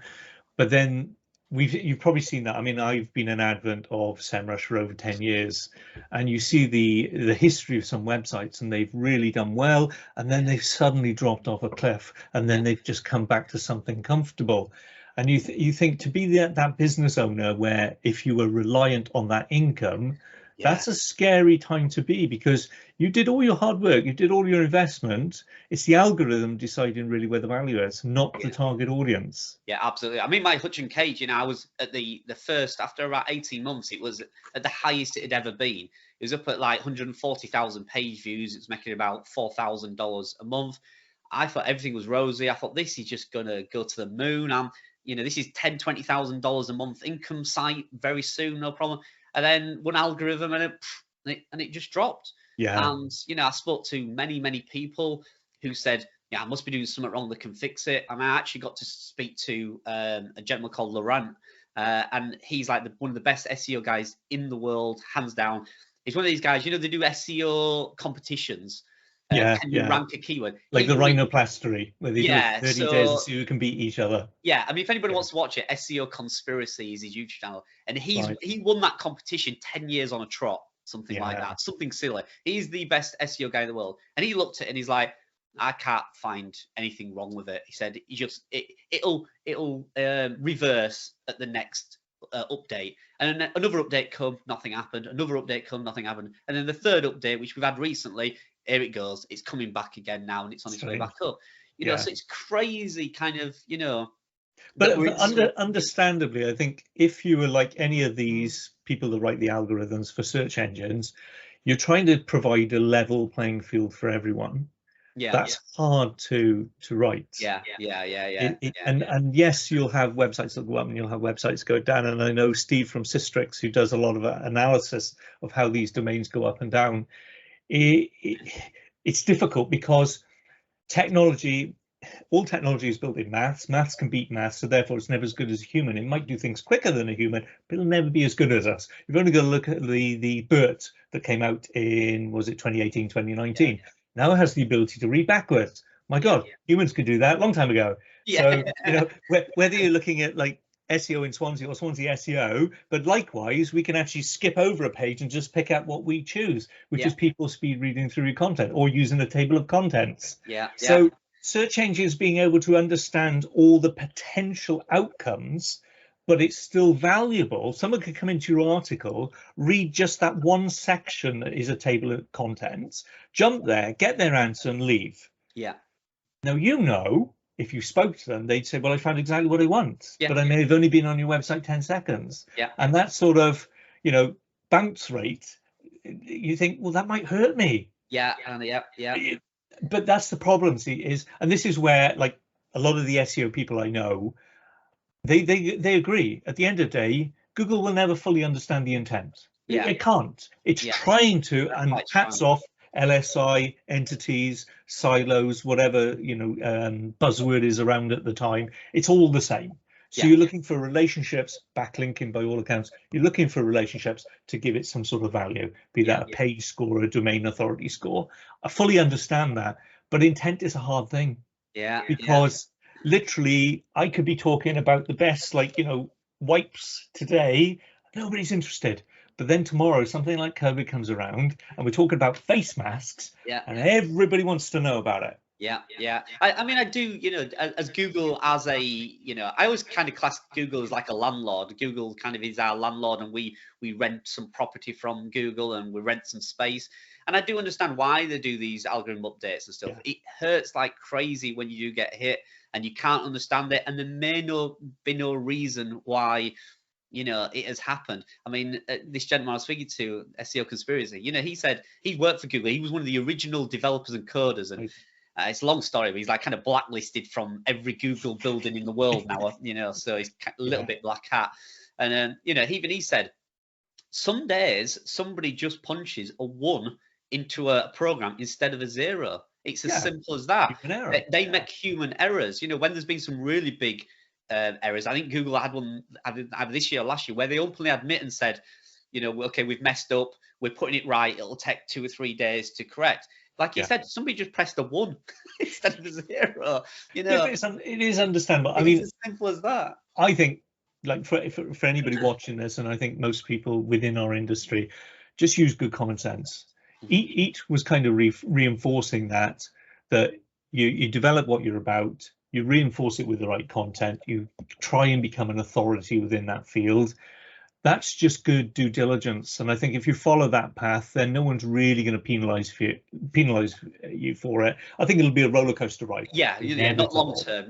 But then you've probably seen that. I mean, I've been an advocate of SEMrush for over 10 years, and you see the history of some websites, and they've really done well, and then they've suddenly dropped off a cliff, and then they've just come back to something comfortable. And you think to be that business owner where if you were reliant on that income, that's a scary time to be, because you did all your hard work, you did all your investment. It's the algorithm deciding really where the value is, not the target audience. Yeah, absolutely. I mean, my Hutch and Cage, you know, I was at the first, after about 18 months, it was at the highest it had ever been. It was up at like 140,000 page views. It's making about $4,000 a month. I thought everything was rosy. I thought this is just going to go to the moon. You know, this is $10,000, $20,000 a month income site very soon, no problem. And then one algorithm and it just dropped. And, you know, I spoke to many people who said, yeah, I must be doing something wrong that can fix it. And I actually got to speak to a gentleman called Laurent, and he's like one of the best SEO guys in the world, hands down. He's one of these guys, you know, they do SEO competitions. Can you rank a keyword? Like the rhinoplastery, where they do 30 days to see who can beat each other. Yeah, I mean, if anybody wants to watch it, SEO Conspiracy is his YouTube channel. And he won that competition 10 years on a trot, something like that, something silly. He's the best SEO guy in the world. And he looked at it and he's like, I can't find anything wrong with it. He said, it'll reverse at the next update. And then another update come, nothing happened. Another update come, nothing happened. And then the third update, which we've had recently, here it goes. It's coming back again now, and it's on its way back up. You know, so it's crazy, kind of, you know. But understandably, I think if you were like any of these people that write the algorithms for search engines, you're trying to provide a level playing field for everyone. That's hard to write. And yes, you'll have websites that go up and you'll have websites go down. And I know Steve from Systrix, who does a lot of analysis of how these domains go up and down. It's difficult because technology, all technology is built in maths. Maths can beat maths, so therefore it's never as good as a human. It might do things quicker than a human, but it'll never be as good as us. You've only got to look at the BERT that came out in, was it 2018, 2019? Now it has the ability to read backwards. My God, humans could do that a long time ago. So, whether you're looking at like SEO in Swansea or Swansea SEO, but likewise, we can actually skip over a page and just pick out what we choose, which is people speed reading through your content or using a table of contents. So search engines being able to understand all the potential outcomes, but it's still valuable. Someone could come into your article, read just that one section that is a table of contents, jump there, get their answer and leave. Now, if you spoke to them, they'd say, well, I found exactly what I want, but I may have only been on your website 10 seconds. And that sort of, bounce rate, you think, well, that might hurt me. But that's the problem, and this is where, like, a lot of the SEO people I know, they agree. At the end of the day, Google will never fully understand the intent. It can't. It's trying to, and hats off LSI, entities, silos, whatever buzzword is around at the time. It's all the same. So you're looking for relationships, backlinking by all accounts. You're looking for relationships to give it some sort of value, be that a page score or a domain authority score. I fully understand that, but intent is a hard thing. Because literally I could be talking about the best, wipes today, nobody's interested. But then tomorrow, something like COVID comes around and we're talking about face masks and everybody wants to know about it. I mean, I do, as Google, as I always kind of class Google as like a landlord. Google kind of is our landlord, and we rent some property from Google and we rent some space. And I do understand why they do these algorithm updates and stuff. It hurts like crazy when you do get hit and you can't understand it. And there may be no reason why, it has happened. I mean, this gentleman I was speaking to, SEO Conspiracy, he said he worked for Google. He was one of the original developers and coders. And it's a long story, but he's like kind of blacklisted from every Google building in the world now, so he's a little bit black hat. And, even he said, some days somebody just punches a 1 into a program instead of a 0. It's as simple as that. They make human errors. When there's been some really big errors, I think Google had one either this year or last year where they openly admit and said, okay, we've messed up, we're putting it right, it'll take 2 or 3 days to correct. Like you said, somebody just pressed a 1 instead of a 0. It is understandable. I mean, it's as simple as that. I think, like, for anybody watching this, and I think most people within our industry, just use good common sense. Each was kind of reinforcing that you develop what you're about, you reinforce it with the right content, you try and become an authority within that field. That's just good due diligence. And I think if you follow that path, then no one's really going to penalize you for it. I think it'll be a roller coaster ride. Not long term.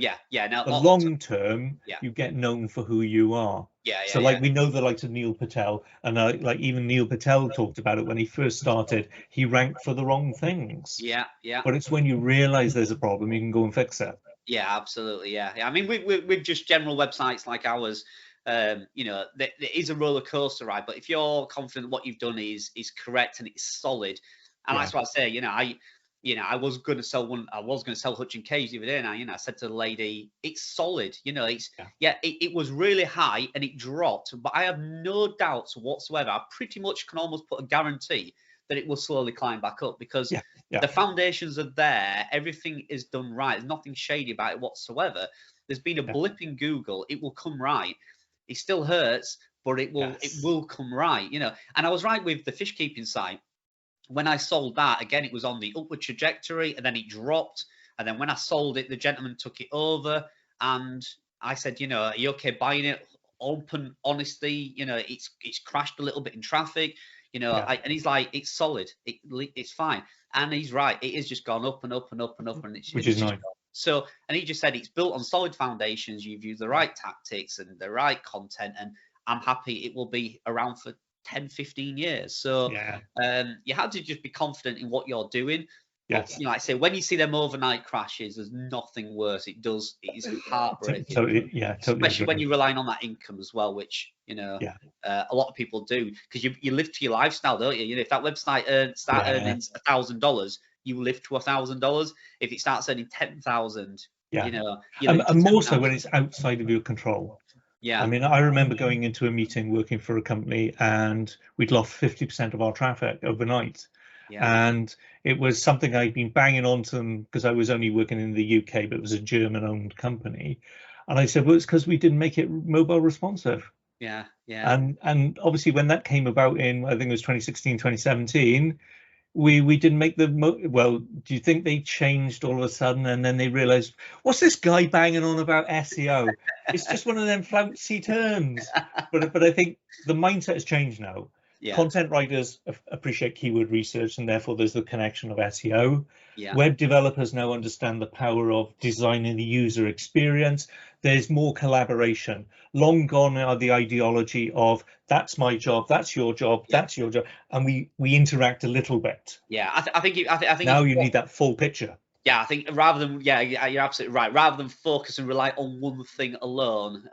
Long term, you get known for who you are. We know the likes of Neil Patel, and like even Neil Patel talked about it when he first started. He ranked for the wrong things. But it's when you realize there's a problem, you can go and fix it. Absolutely. I mean, with just general websites like ours, there is a roller coaster ride, but if you're confident what you've done is correct and it's solid, and that's what I say, I was going to sell Hutch and Cage the other day, and I said to the lady, it's solid, it was really high and it dropped, but I have no doubts whatsoever. I pretty much can almost put a guarantee that it will slowly climb back up because the foundations are there, everything is done right, there's nothing shady about it whatsoever. There's been a blip in Google, it will come right. It still hurts, but it will come right, And I was right with the fish keeping site. When I sold that, again, it was on the upward trajectory, and then it dropped. And then when I sold it, the gentleman took it over, and I said, are you okay buying it? Open honesty, it's crashed a little bit in traffic, and he's like, it's solid, it's fine. And he's right, it has just gone up and up and up and up, and which is nice. So, and he just said it's built on solid foundations. You've used the right tactics and the right content, and I'm happy it will be around for 10, 15 years. So, you have to just be confident in what you're doing. But, like I say, when you see them overnight crashes, there's nothing worse. It is heartbreaking. Totally especially when you're relying on that income as well, which a lot of people do, because you live to your lifestyle, don't you? If that website start earning $1,000, you live to $1,000. If it starts earning 10,000, Yeah. It And more determine so how. when it's outside of your control. I Yeah, mean, I remember going into a meeting working for a company and we'd lost 50% of our traffic overnight. yeah, And it was something I'd been banging on to them because I was only working in the UK, but it was a German owned company. And I said, well, it's because we didn't make it mobile responsive. yeah, yeah. And obviously when that came about in, I think it was 2016, 2017, we didn't make the well, do you think they changed all of a sudden and then they realized, what's this guy banging on about SEO? It's just one of them flouncy terms. But I think the mindset has changed now. Yeah, Content writers appreciate keyword research, and therefore there's the connection of SEO. yeah, Web developers now understand the power of designing the user experience. There's more collaboration. Long gone are the ideology of that's my job, that's your job, yeah, that's your job, and we interact a little bit. yeah. I think I think Now if you need that full picture. yeah, I think rather than you're absolutely right. Rather than focus and rely on one thing alone,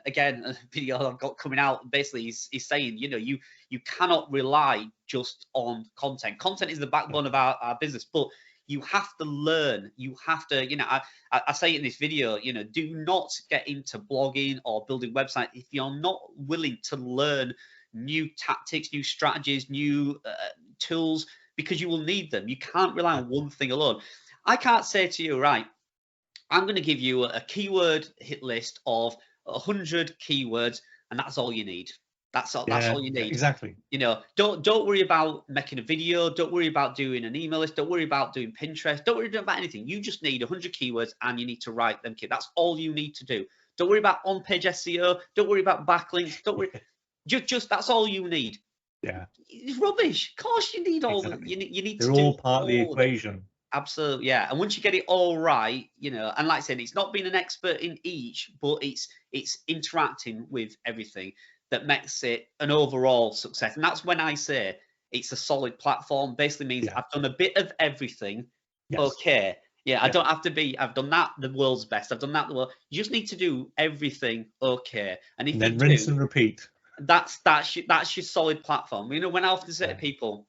again, a video I've got coming out basically is saying, you cannot rely just on content. Content is the Yeah, backbone of our business, but you have to learn. You have to, I say it in this video, do not get into blogging or building websites if you're not willing to learn new tactics, new strategies, new tools, because you will need them. You can't rely yeah, on one thing alone. I can't say to you, right, I'm going to give you a keyword hit list of 100 keywords, and that's all you need. That's yeah, all you yeah, need. exactly. Don't worry about making a video. Don't worry about doing an email list. Don't worry about doing Pinterest. Don't worry about anything. You just need 100 keywords, and you need to write them. That's all you need to do. Don't worry about on-page SEO. Don't worry about backlinks. Don't worry. Just that's all you need. Yeah, It's rubbish. Of course, you need all the. exactly. You need to They're do all part of the all of it. equation. Absolutely, yeah. And once you get it all right, and like I said, it's not being an expert in each, but it's interacting with everything that makes it an overall success. And that's when I say it's a solid platform. Basically means Yeah, I've done a bit of everything. yes, Okay. Yeah, I yeah. don't have to be, I've done that the world's best. I've done that the world. You just need to do everything okay. And And if you then rinse do, and repeat. that's your solid platform. When I often say to Yeah, people,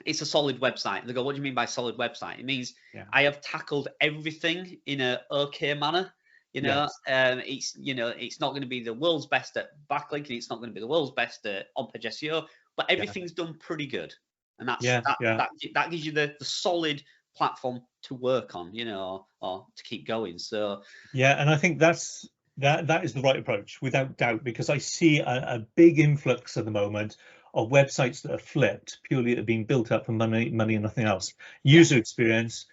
it's a solid website. They go, what do you mean by solid website? It means yeah, I have tackled everything in a okay manner. yes, It's not going to be the world's best at backlinking. It's not going to be the world's best at on-page SEO, but yeah, everything's done pretty good, and yeah, yeah. that gives you the solid platform to work on, or to keep going. So Yeah, and I think that is the right approach, without doubt, because I see a big influx at the moment of websites that are flipped purely that have been built up for money and nothing else. yeah, User experience,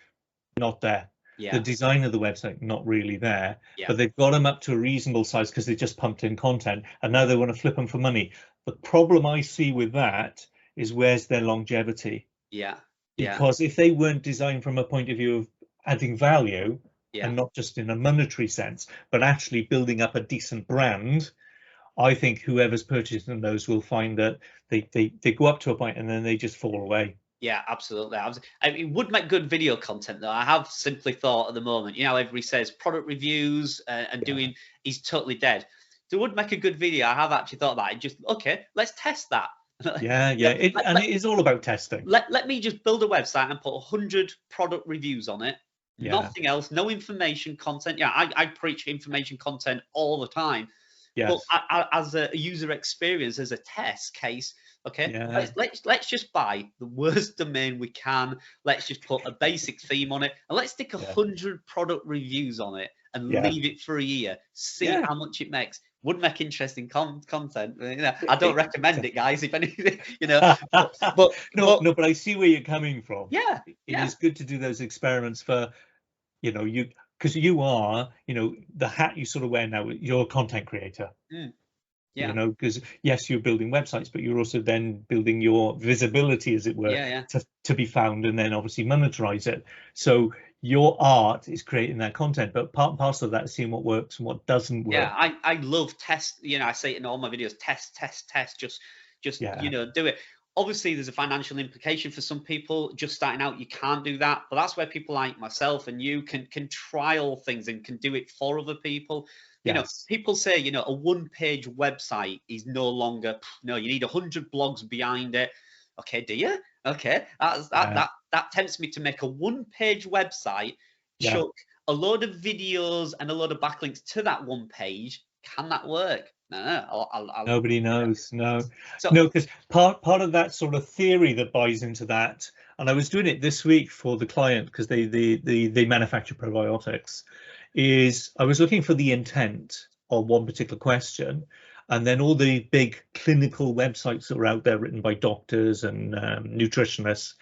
not there. The yeah, design of the website, not really there, yeah, but they've got them up to a reasonable size because they just pumped in content and now they want to flip them for money. The problem I see with that is, where's their longevity? yeah, yeah, Because if they weren't designed from a point of view of adding value, yeah. and not just in a monetary sense, but actually building up a decent brand, I think whoever's purchasing those will find that they go up to a point and then they just fall away. Yeah, absolutely. It would make good video content, though. I have simply thought at the moment, everybody says product reviews and Yeah, doing is totally dead. It would make a good video. I have actually thought about it. Just okay, let's test that. yeah, Yeah, yeah. And it is all about testing. let me just build a website and put 100 product reviews on it. Yeah, Nothing else, no information content. Yeah, I preach information content all the time. But yes, as a user experience, as a test case, okay, yeah, let's just buy the worst domain we can. Let's just put a basic theme on it, and let's stick yeah, 100 product reviews on it and yeah, leave it for a year. See yeah. how much it makes. Would make interesting content. I don't recommend it, guys. If anything, No, but no, but I see where you're coming from. yeah, It yeah, is good to do those experiments for, you, because you are, the hat you sort of wear now, you're a content creator. mm, yeah, Because yes, you're building websites, but you're also then building your visibility, as it were, yeah, yeah. to be found and then obviously monetize it. So your art is creating that content, but part and parcel of that is seeing what works and what doesn't Yeah, work. I love test. I say it in all my videos: test, test, test. Just Yeah, do it. Obviously, there's a financial implication for some people just starting out. You can't do that, but that's where people like myself and you can trial things and can do it for other people. yes, People say a one-page website is no longer. No, you need 100 blogs behind it. Okay, do you? Okay, yeah, that tempts me to make a one-page website, yeah, chuck a load of videos and a load of backlinks to that one page. Can that work? No, Nobody knows. No, So no, because part of that sort of theory that buys into that, and I was doing it this week for the client because they manufacture probiotics, is I was looking for the intent on one particular question, and then all the big clinical websites that were out there written by doctors and nutritionists,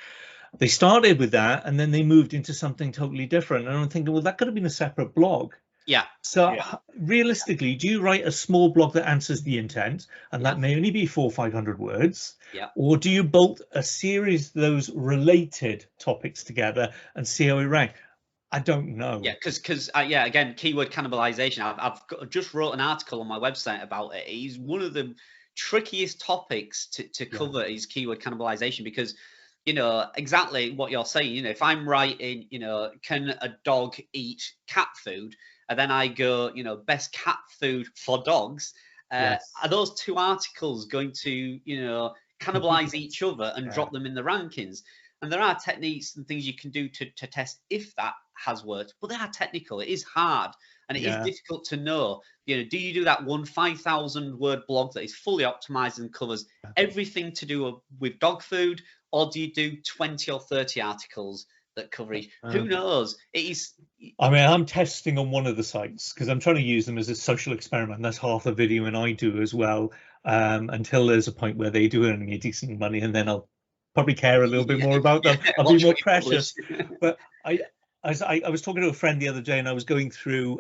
they started with that, and then they moved into something totally different. And I'm thinking, well, that could have been a separate blog. yeah, So realistically, do you write a small blog that answers the intent, and that may only be 400 or 500 words, yeah. or do you bolt a series of those related topics together and see how it ranks? I don't know. Yeah, because yeah, again, keyword cannibalization. Just wrote an article on my website about it. It's one of the trickiest topics to cover is keyword cannibalization, because you know exactly what you're saying. You know, if I'm writing, you know, can a dog eat cat food, and then I go, you know, best cat food for dogs, Yes. are those two articles going to, you know, cannibalize each other and drop them in the rankings? And there are techniques and things you can do to test if that has worked, but they are technical. It is hard, and it is difficult to know. You know, do you do that one 5,000 word blog that is fully optimized and covers everything to do with dog food, or do you do 20 or 30 articles that cover it? Who knows? It is. I mean, I'm testing on one of the sites because I'm trying to use them as a social experiment. That's half the video, and I do as well, until there's a point where they do earn me decent money, and then I'll probably care a little bit more about them. I'll be more precious. But I was talking to a friend the other day, and I was going through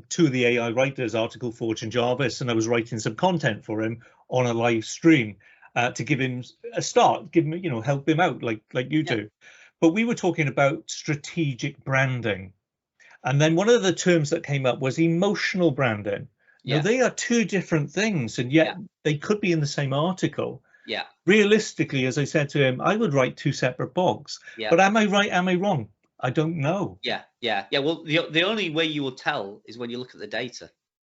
two of the AI writers, Article Forge and Jarvis, and I was writing some content for him on a live stream to give him a start, give him, you know, help him out like you do. But we were talking about strategic branding. And then one of the terms that came up was emotional branding. Now, they are two different things, and yet they could be in the same article. Yeah. Realistically, as I said to him, I would write two separate blogs. But am I right? Am I wrong? I don't know. Yeah. Well, the only way you will tell is when you look at the data.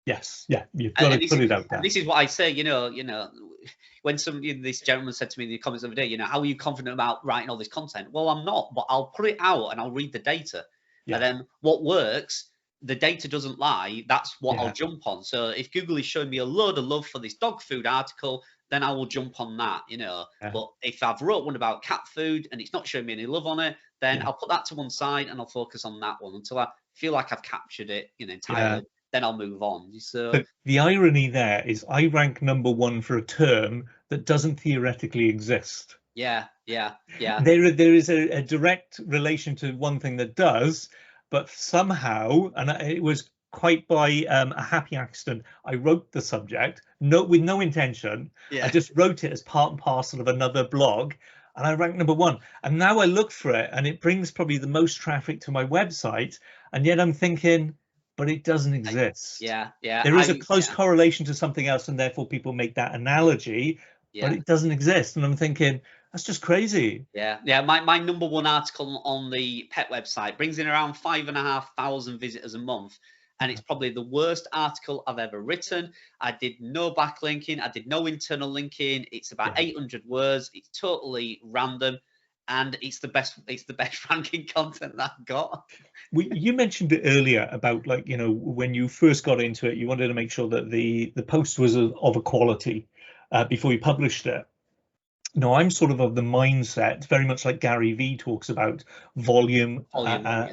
Yes. Yeah. You've got to put it out there. This is what I say. You know, when this gentleman said to me in the comments the other day, you know, how are you confident about writing all this content? Well, I'm not, but I'll put it out and I'll read the data. And then what works, the data doesn't lie. That's what I'll jump on. So if Google is showing me a load of love for this dog food article, then I will jump on that, you know. But if I've wrote one about cat food and it's not showing me any love on it, then I'll put that to one side and I'll focus on that one until I feel like I've captured it, you know, entirely. Then I'll move on. So the irony there is I rank #1 for a term that doesn't theoretically exist. Yeah. There is a direct relation to one thing that does, but somehow, and it was quite by a happy accident, I wrote the subject with no intention. I just wrote it as part and parcel of another blog, and I ranked #1. And now I look for it, and it brings probably the most traffic to my website, and yet I'm thinking, but it doesn't exist. There is a close correlation to something else, and therefore people make that analogy, but it doesn't exist. And I'm thinking, that's just crazy. My #1 article on the pet website brings in around 5,500 visitors a month, and it's probably the worst article I've ever written. I did no backlinking, I did no internal linking. It's about 800 words. It's totally random, and it's the best ranking content that I've got. You mentioned it earlier about, like, you know, when you first got into it, you wanted to make sure that the post was of a quality before you published it. No, I'm sort of the mindset, very much like Gary Vee talks about volume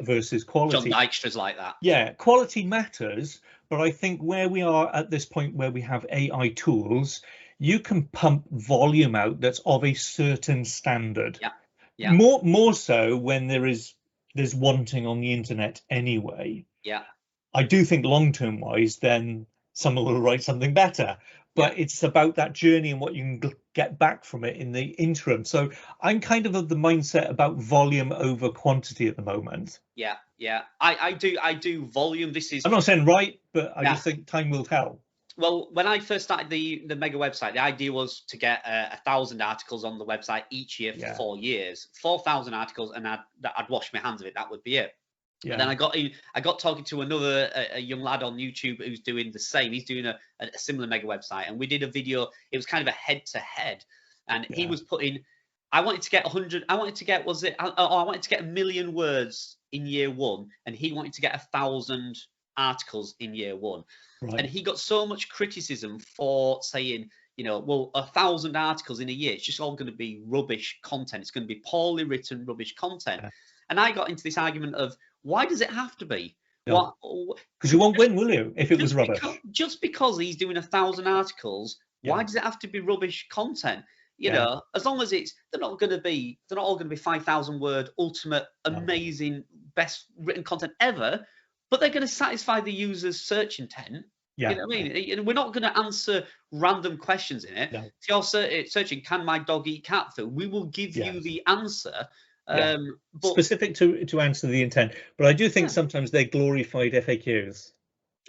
versus quality. John Dykstra's like that. Yeah, quality matters, but I think where we are at this point where we have AI tools, you can pump volume out that's of a certain standard. More so when there's wanting on the internet anyway. I do think long-term wise, then someone will write something better. But it's about that journey and what you can get back from it in the interim. So I'm kind of the mindset about volume over quantity at the moment. I do volume. I'm not saying right, but I just think time will tell. Well, when I first started the Mega website, the idea was to get 1,000 articles on the website each year for 4 years, 4,000 articles, and I'd wash my hands of it. That would be it. And then I got talking to a young lad on YouTube who's doing the same. He's doing a similar Mega website, and we did a video. It was kind of a head-to-head, and he was putting, I wanted to get 100. I wanted to get 1 million words in year one, and he wanted to get 1,000 articles in year one. Right. And he got so much criticism for saying, you know, well, 1,000 articles in a year, it's just all going to be rubbish content. It's going to be poorly written rubbish content. Yeah. And I got into this argument of, why does it have to be? No. What? Because you won't win, will you, if it was rubbish? Just because he's doing 1,000 articles, Yeah. why does it have to be rubbish content? You Yeah. know, as long as they're not all going to be 5,000 word ultimate amazing best written content ever, but they're going to satisfy the user's search intent. Yeah. You know what I mean? We're not going to answer random questions in it. No. If you're searching, can my dog eat cat food? We will give you the answer. Yeah. But specific to answer the intent. But I do think sometimes they're glorified FAQs.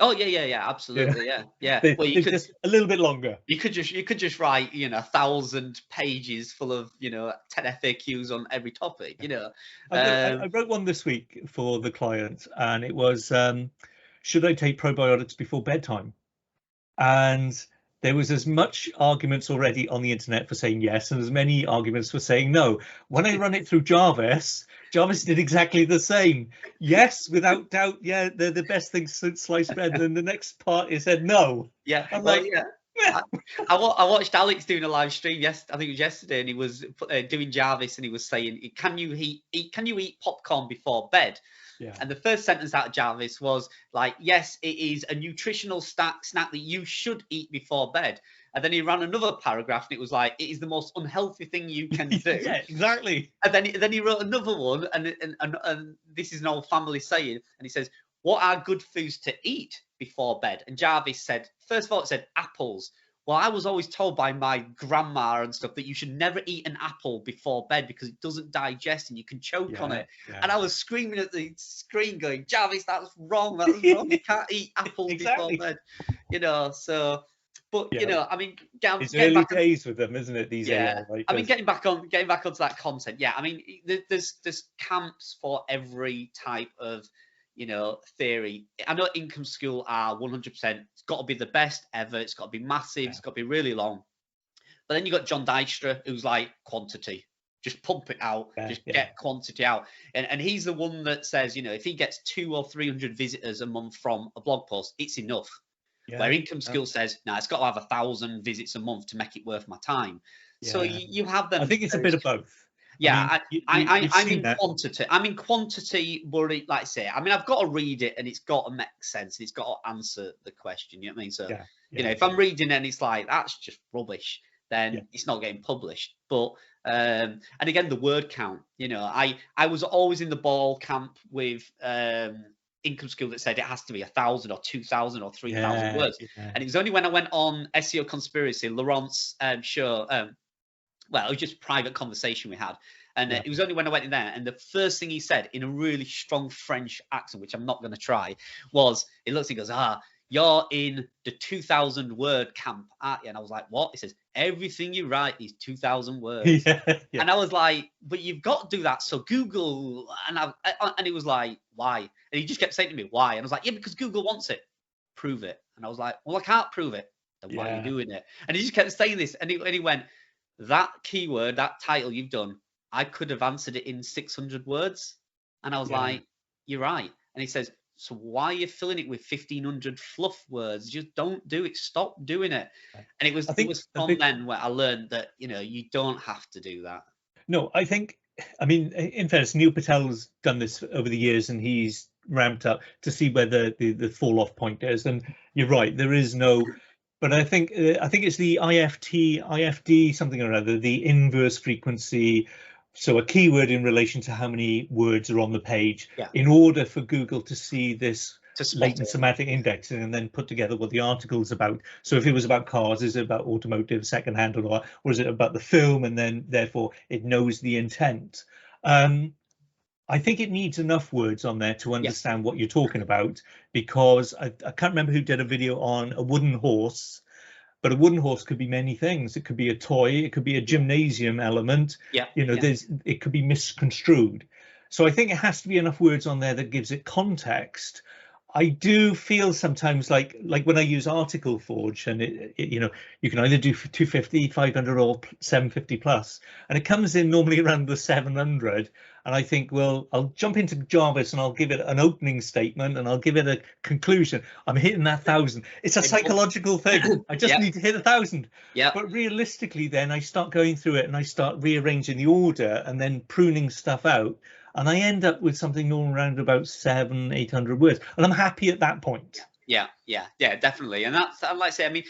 Oh yeah, absolutely, yeah. They, Well, you could just a little bit longer. You could just write, you know, 1,000 pages full of, you know, 10 FAQs on every topic, you know. I wrote one this week for the client, and it was, should I take probiotics before bedtime? And there was as much arguments already on the internet for saying yes, and as many arguments for saying no. When I run it through Jarvis did exactly the same. Yes, without doubt. Yeah, they're the best thing since sliced bread. And then the next part, it said no. Yeah, I'm well, like, yeah. I watched Alex doing a live stream. I think it was yesterday, and he was doing Jarvis, and he was saying, "Can you eat popcorn before bed?" Yeah. And the first sentence out of Jarvis was like, "Yes, it is a nutritional snack that you should eat before bed." And then he ran another paragraph, and it was like, "It is the most unhealthy thing you can do." Yeah, exactly. And then he wrote another one, and this is an old family saying, and he says, "What are good foods to eat before bed?" And Jarvis said, first of all, it said apples. Well, I was always told by my grandma and stuff that you should never eat an apple before bed because it doesn't digest and you can choke on it. Yeah. And I was screaming at the screen going, "Jarvis, that's wrong. That's wrong. You can't eat apples before bed." You know, so, but you know, I mean, it's early days with them, isn't it? These AI, right? I mean, getting back onto that content. Yeah, I mean, there's camps for every type of, you know, theory. I know Income School are 100%. It's got to be the best ever. It's got to be massive. It's got to be really long. But then you got John Dykstra, who's like quantity. Just pump it out. Get quantity out. And he's the one that says, you know, if he gets 200 or 300 visitors a month from a blog post, it's enough. Yeah. Where Income School says, no, it's got to have 1,000 visits a month to make it worth my time. Yeah. So you have them. I think it's a bit of both. Yeah, I'm in quantity. I'm in quantity, but like I say, I mean, I've got to read it and it's got to make sense. And it's got to answer the question. You know what I mean? So, you know, if I'm reading and it's like, that's just rubbish, then it's not getting published. But, and again, the word count, you know, I was always in the ball camp with Income School that said it has to be 1,000 or 2,000 or 3,000 words. Yeah. And it was only when I went on SEO Conspiracy, Laurent's show, well, it was just a private conversation we had. And it was only when I went in there, and the first thing he said in a really strong French accent, which I'm not going to try, was, he looks and he goes, "You're in the 2,000 word camp, aren't you?" And I was like, "What?" He says, "Everything you write is 2,000 words." And I was like, "But you've got to do that. So Google," and he was like, "Why?" And he just kept saying to me, "Why?" And I was like, "Yeah, because Google wants it. Prove it." And I was like, "Well, I can't prove it. Then why are you doing it?" And he just kept saying this, and he went, "That keyword, that title you've done, I could have answered it in 600 words." And I was like, "You're right." And he says, "So why are you filling it with 1,500 fluff words? Just don't do it. Stop doing it." And it was from then where I learned that, you know, you don't have to do that. No, I think, I mean, in fairness, Neil Patel's done this over the years, and he's ramped up to see where the fall off point is. And you're right, there is no. But I think it's the IFD something or other, the inverse frequency. So a keyword in relation to how many words are on the page in order for Google to see this latent semantic indexing and then put together what the article is about. So if it was about cars, is it about automotive, secondhand, or is it about the film? And then therefore it knows the intent. I think it needs enough words on there to understand what you're talking about, because I can't remember who did a video on a wooden horse, but a wooden horse could be many things. It could be a toy, it could be a gymnasium element. You know, it could be misconstrued. So I think it has to be enough words on there that gives it context. I do feel sometimes like when I use Article Forge, and it you know, you can either do 250, 500, or 750 plus, and it comes in normally around the 700. and I think, well, I'll jump into Jarvis and I'll give it an opening statement and I'll give it a conclusion. I'm hitting that 1,000. It's a psychological thing. I just Yep. need to hit 1,000. Yep. But realistically, then I start going through it and I start rearranging the order and then pruning stuff out. And I end up with something all around about 700-800 words. And I'm happy at that point. Yeah, definitely. And that's, like I say, I mean,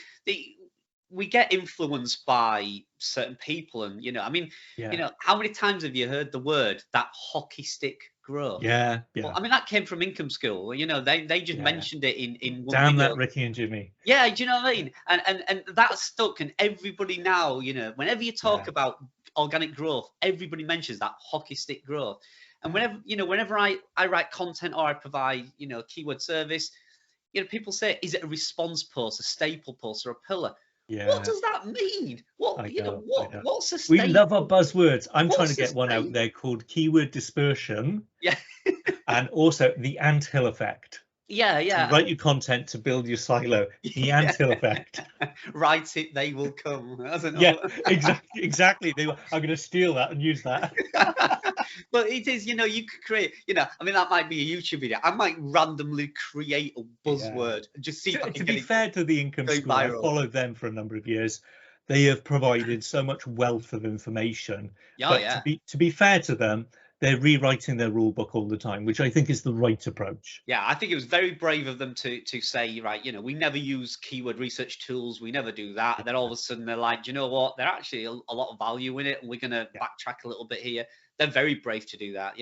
we get influenced by certain people, and I mean, Yeah. how many times have you heard the word that hockey stick growth? Yeah. Well, Yeah. I mean, that came from income school. They just Yeah. mentioned it in one Damn video. that Ricky and Jimmy. Yeah, do you know what I mean? And that's stuck, and everybody now, whenever you talk about organic growth, everybody mentions that hockey stick growth. And whenever I write content or I provide, keyword service, people say, is it a response post, a staple post, or a pillar? Yeah. What does that mean? What, I know. what's a We staple? love our buzzwords. I'm trying What's to get a one out staple? there called keyword dispersion Yeah. and also the anthill effect. Yeah. To write your content to build your silo. The anthill effect. Write it, they will come. Yeah, exactly. I'm going to steal that and use that. But it is, you could create, I mean, that might be a YouTube video. I might randomly create a buzzword and just see if I can To get be it fair to the income school, I viral. followed them for a number of years. They have provided so much wealth of information. Oh, But yeah. to be fair to them, they're rewriting their rule book all the time, which I think is the right approach. Yeah, I think it was very brave of them to say, right, we never use keyword research tools, we never do that. And then all of a sudden they're like, do you know what? There's actually a lot of value in it, and we're going to backtrack a little bit here. They're very brave to do that.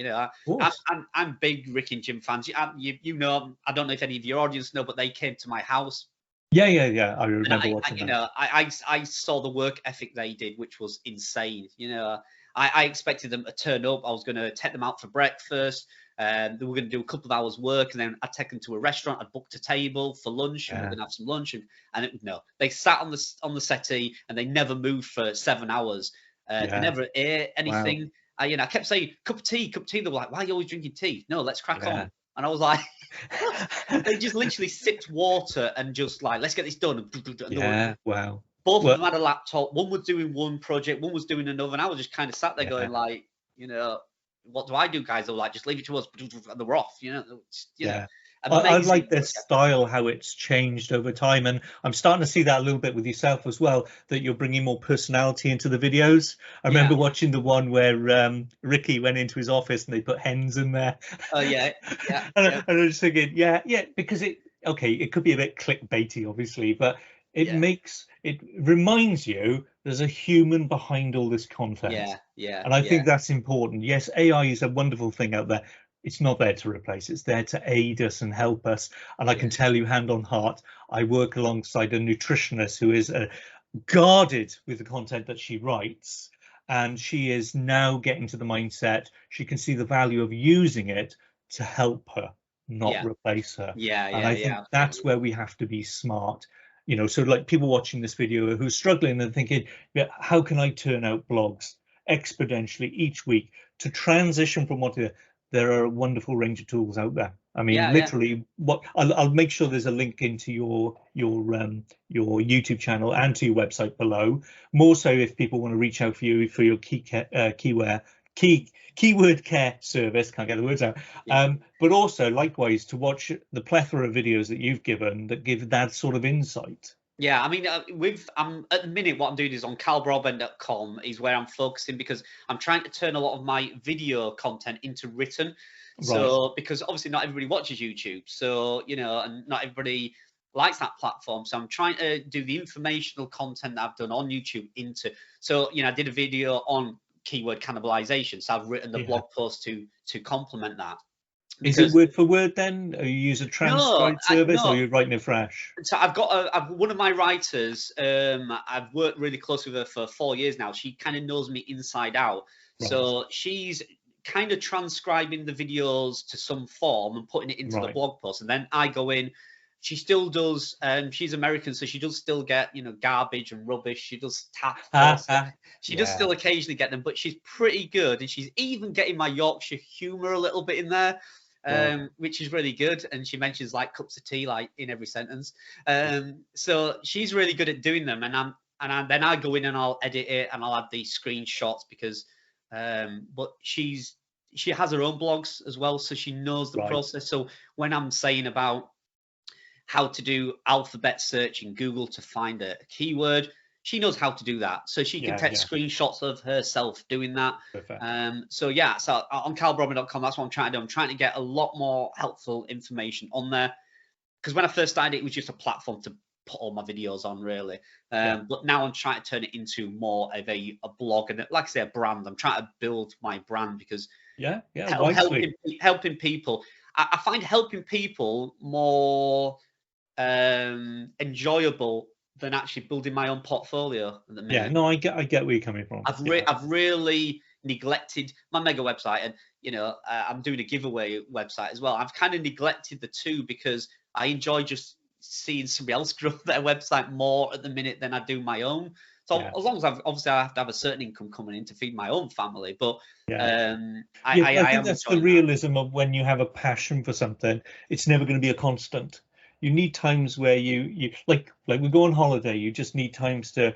I'm big Rick and Jim fans. I don't know if any of your audience know, but they came to my house. Yeah. I remember watching that. I saw the work ethic they did, which was insane. I expected them to turn up. I was going to take them out for breakfast. They were going to do a couple of hours work, and then I'd take them to a restaurant. I'd booked a table for lunch, and we're going to have some lunch. No, they sat on the settee, and they never moved for 7 hours. They never ate anything. Wow. I kept saying, cup of tea. They were like, why are you always drinking tea? No, let's crack on. And I was like, they just literally sipped water and just like, let's get this done. Wow. Both of them had a laptop. One was doing one project, one was doing another, and I was just kind of sat there going like, what do I do, guys? They were like, just leave it to us, and they were off. I like their style, how it's changed over time, and I'm starting to see that a little bit with yourself as well, that you're bringing more personality into the videos. I remember watching the one where Ricky went into his office and they put hens in there. Oh yeah. And I was thinking, because it could be a bit clickbaity, obviously, but it reminds you there's a human behind all this content. And I think that's important. Yes, AI is a wonderful thing out there. It's not there to replace. It's there to aid us and help us. And I can tell you, hand on heart, I work alongside a nutritionist who is guarded with the content that she writes. And she is now getting to the mindset. She can see the value of using it to help her, not replace her. And I think that's where we have to be smart. So like people watching this video who's struggling and thinking, how can I turn out blogs exponentially each week to transition from what there are a wonderful range of tools out there. I mean, literally, what I'll make sure there's a link into your YouTube channel and to your website below. More so if people want to reach out for you for your keyword care service. Can't get the words out. But also likewise to watch the plethora of videos that you've given that give that sort of insight. Yeah, I mean, at the minute, what I'm doing is on carlbroadbent.com is where I'm focusing, because I'm trying to turn a lot of my video content into written. So, because obviously not everybody watches YouTube, so, and not everybody likes that platform. So I'm trying to do the informational content that I've done on YouTube so, I did a video on keyword cannibalization. So I've written the blog post to complement that. Is it word for word then? Or you use a transcribed service, or you're writing it fresh? So I've got one of my writers. I've worked really closely with her for 4 years now. She kind of knows me inside out. So she's kind of transcribing the videos to some form and putting it into the blog post, and then I go in. She still does. She's American, so she does still get garbage and rubbish. She does tap. She does still occasionally get them, but she's pretty good, and she's even getting my Yorkshire humour a little bit in there. Which is really good, and she mentions like cups of tea like in every sentence. So she's really good at doing them, and then I go in and I'll edit it and I'll add these screenshots because but she's she has her own blogs as well, so she knows the Right. process. So when I'm saying about how to do alphabet search in Google to find a keyword, she knows how to do that. So she can Yeah, take yeah. screenshots of herself doing that. Perfect. So yeah, so on carlbroadbent.com, that's what I'm trying to do. I'm trying to get a lot more helpful information on there, because when I first started, it was just a platform to put all my videos on, really. Yeah. But now I'm trying to turn it into more of a blog, and like I say, a brand. I'm trying to build my brand, because Yeah, yeah, wisely. helping people, I find helping people more enjoyable than actually building my own portfolio at the Yeah, minute. no, I get where you're coming from. Yeah. I've really neglected my mega website, and I'm doing a giveaway website as well. I've kind of neglected the two, because I enjoy just seeing somebody else grow their website more at the minute than I do my own. So Yeah. as long as obviously I have to have a certain income coming in to feed my own family, but Yeah. I, Yeah, I but I I think am that's the enjoying that. realism of when you have a passion for something, it's never going to be a constant. You need times where you like we go on holiday, you just need times to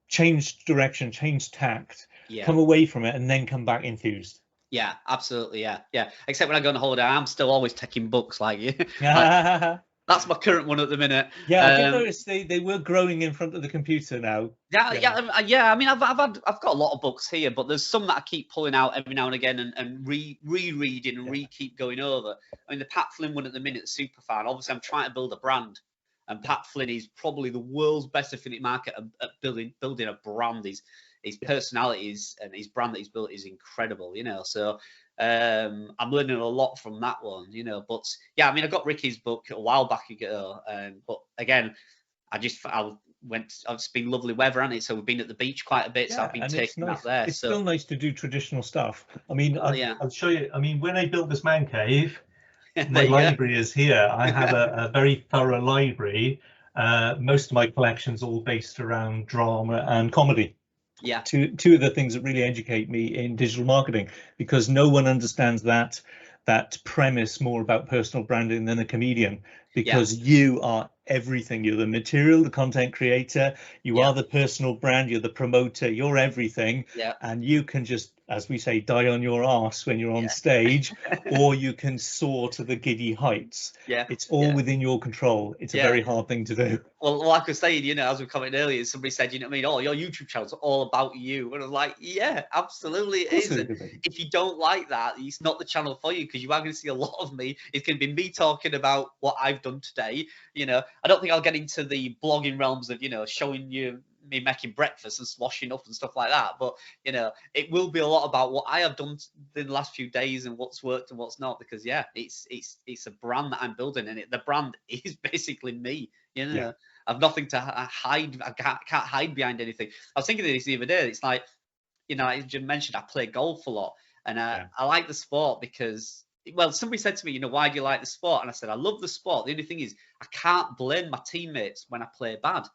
change direction, change tact, Yeah. come away from it, and then come back enthused. Yeah, absolutely. Yeah, yeah. Except when I go on holiday, I'm still always taking books. Like, like Yeah, that's my current one at the minute. I did notice they were growing in front of the computer now. Yeah, Yeah, yeah. I mean, I've got a lot of books here, but there's some that I keep pulling out every now and again, and rereading and yeah, keep going over. I mean, the Pat Flynn one at the minute, super fan. Obviously, I'm trying to build a brand, and yeah, Pat Flynn is probably the world's best affiliate market at building a brand. His yeah. personality is, and his brand that he's built is incredible. So I'm learning a lot from that one. But yeah, I mean, I got Ricky's book a while back ago, but again, I went. It's been lovely weather, hasn't it? So we've been at the beach quite a bit. So I've Yeah, been and it's taking that nice. there. It's So still nice to do traditional stuff. I mean, oh yeah, I'll show you. I mean, when I built this man cave, my there you go. library is here. I have a very thorough library. Most of my collections all based around drama and comedy. Yeah, Two of the things that really educate me in digital marketing, because no one understands that premise more about personal branding than a comedian, yeah, because you are everything. You're the material, the content creator, you yeah, are the personal brand, you're the promoter, you're everything. yeah, And you can just, as we say, die on your arse when you're on yeah, stage, or you can soar to the giddy heights. yeah, It's all yeah, within your control. It's a yeah. very hard thing to do. Well, like I was saying, as we commented earlier, somebody said, what I mean? Oh, your YouTube channel's all about you. And I was like, yeah, absolutely Of it course is. it And is. if you don't like that, it's not the channel for you, because you are going to see a lot of me. It's going to be me talking about what I've done today. I don't think I'll get into the blogging realms of, showing you me making breakfast and washing up and stuff like that. But, it will be a lot about what I have done in the last few days and what's worked and what's not, because, yeah, it's a brand that I'm building, and the brand is basically me, Yeah, I've nothing to hide. I can't hide behind anything. I was thinking of this the other day. It's like, I just mentioned I play golf a lot, and yeah, I like the sport because, well, somebody said to me, why do you like the sport? And I said, I love the sport. The only thing is, I can't blame my teammates when I play bad,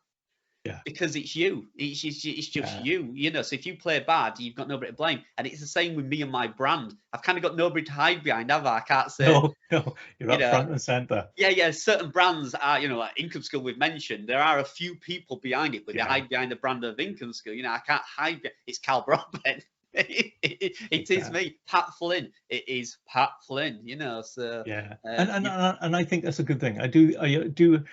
yeah, because it's you. It's just yeah. you. So if you play bad, you've got nobody to blame. And it's the same with me and my brand. I've kind of got nobody to hide behind, have I? I can't say, No, no, you're you up know, front and center. yeah. Certain brands are, like Income School we've mentioned. There are a few people behind it, but they Yeah, hide behind the brand of Income School. I can't hide. It's Carl Broadbent. It is yeah, me, Pat Flynn. It is Pat Flynn. So yeah. uh, And and you, and and I think that's a good thing. I do,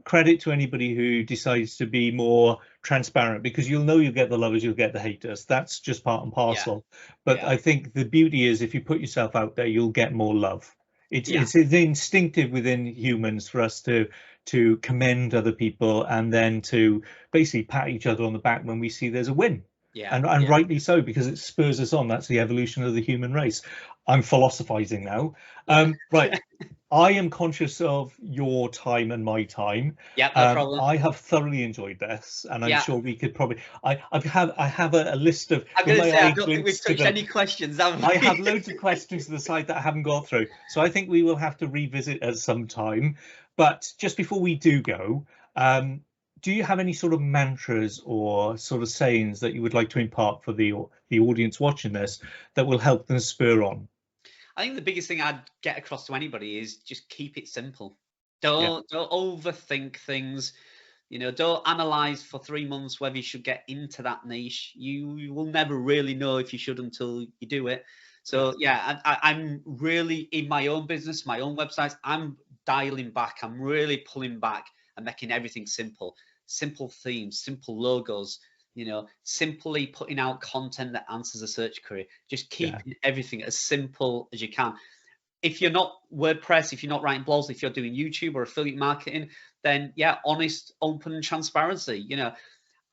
credit to anybody who decides to be more transparent, because you'll get the lovers, you'll get the haters. That's just part and yeah, parcel. But yeah, I think the beauty is, if you put yourself out there, you'll get more love. It's yeah, it's, it's instinctive within humans for us to commend other people, and then to basically pat each other on the back when we see there's a win. yeah, And yeah. rightly so, because it spurs us on. That's the evolution of the human race. I'm philosophizing now. Yeah. Right. I am conscious of your time and my time. Yeah, no problem. I have thoroughly enjoyed this, and I'm Yeah, sure we could probably. I have a list of, I'm with gonna my say I eyes don't think we've linked to touched them. any questions, have I have we? loads of questions to the side that I haven't got through, so I think we will have to revisit at some time. But just before we do go, do you have any sort of mantras or sort of sayings that you would like to impart for the audience watching this that will help them spur on? I think the biggest thing I'd get across to anybody is just keep it simple. Yeah, Don't overthink things. Don't analyze for 3 months whether you should get into that niche. You will never really know if you should until you do it. So yeah, I'm really in my own business, my own websites. I'm dialing back. I'm really pulling back and making everything simple. Simple themes, simple logos. Simply putting out content that answers a search query. Just keeping everything as simple as you can. If you're not WordPress, if you're not writing blogs, if you're doing YouTube or affiliate marketing, then yeah, honest, open transparency.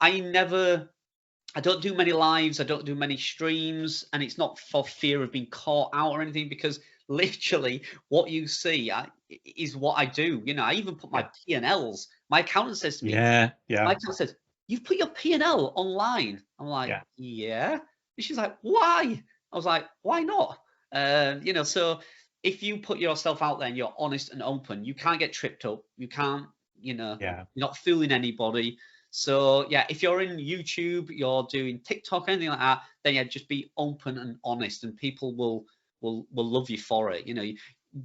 I don't do many lives, I don't do many streams, and it's not for fear of being caught out or anything, because literally what you see is what I do. I even put my P&Ls. My accountant says to me, my accountant says, "You've put your P&L online." I'm like, yeah. And she's like, "Why?" I was like, "Why not?" So if you put yourself out there and you're honest and open, you can't get tripped up. You can't, you're not fooling anybody. So yeah, if you're in YouTube, you're doing TikTok, anything like that, then yeah, just be open and honest, and people will love you for it.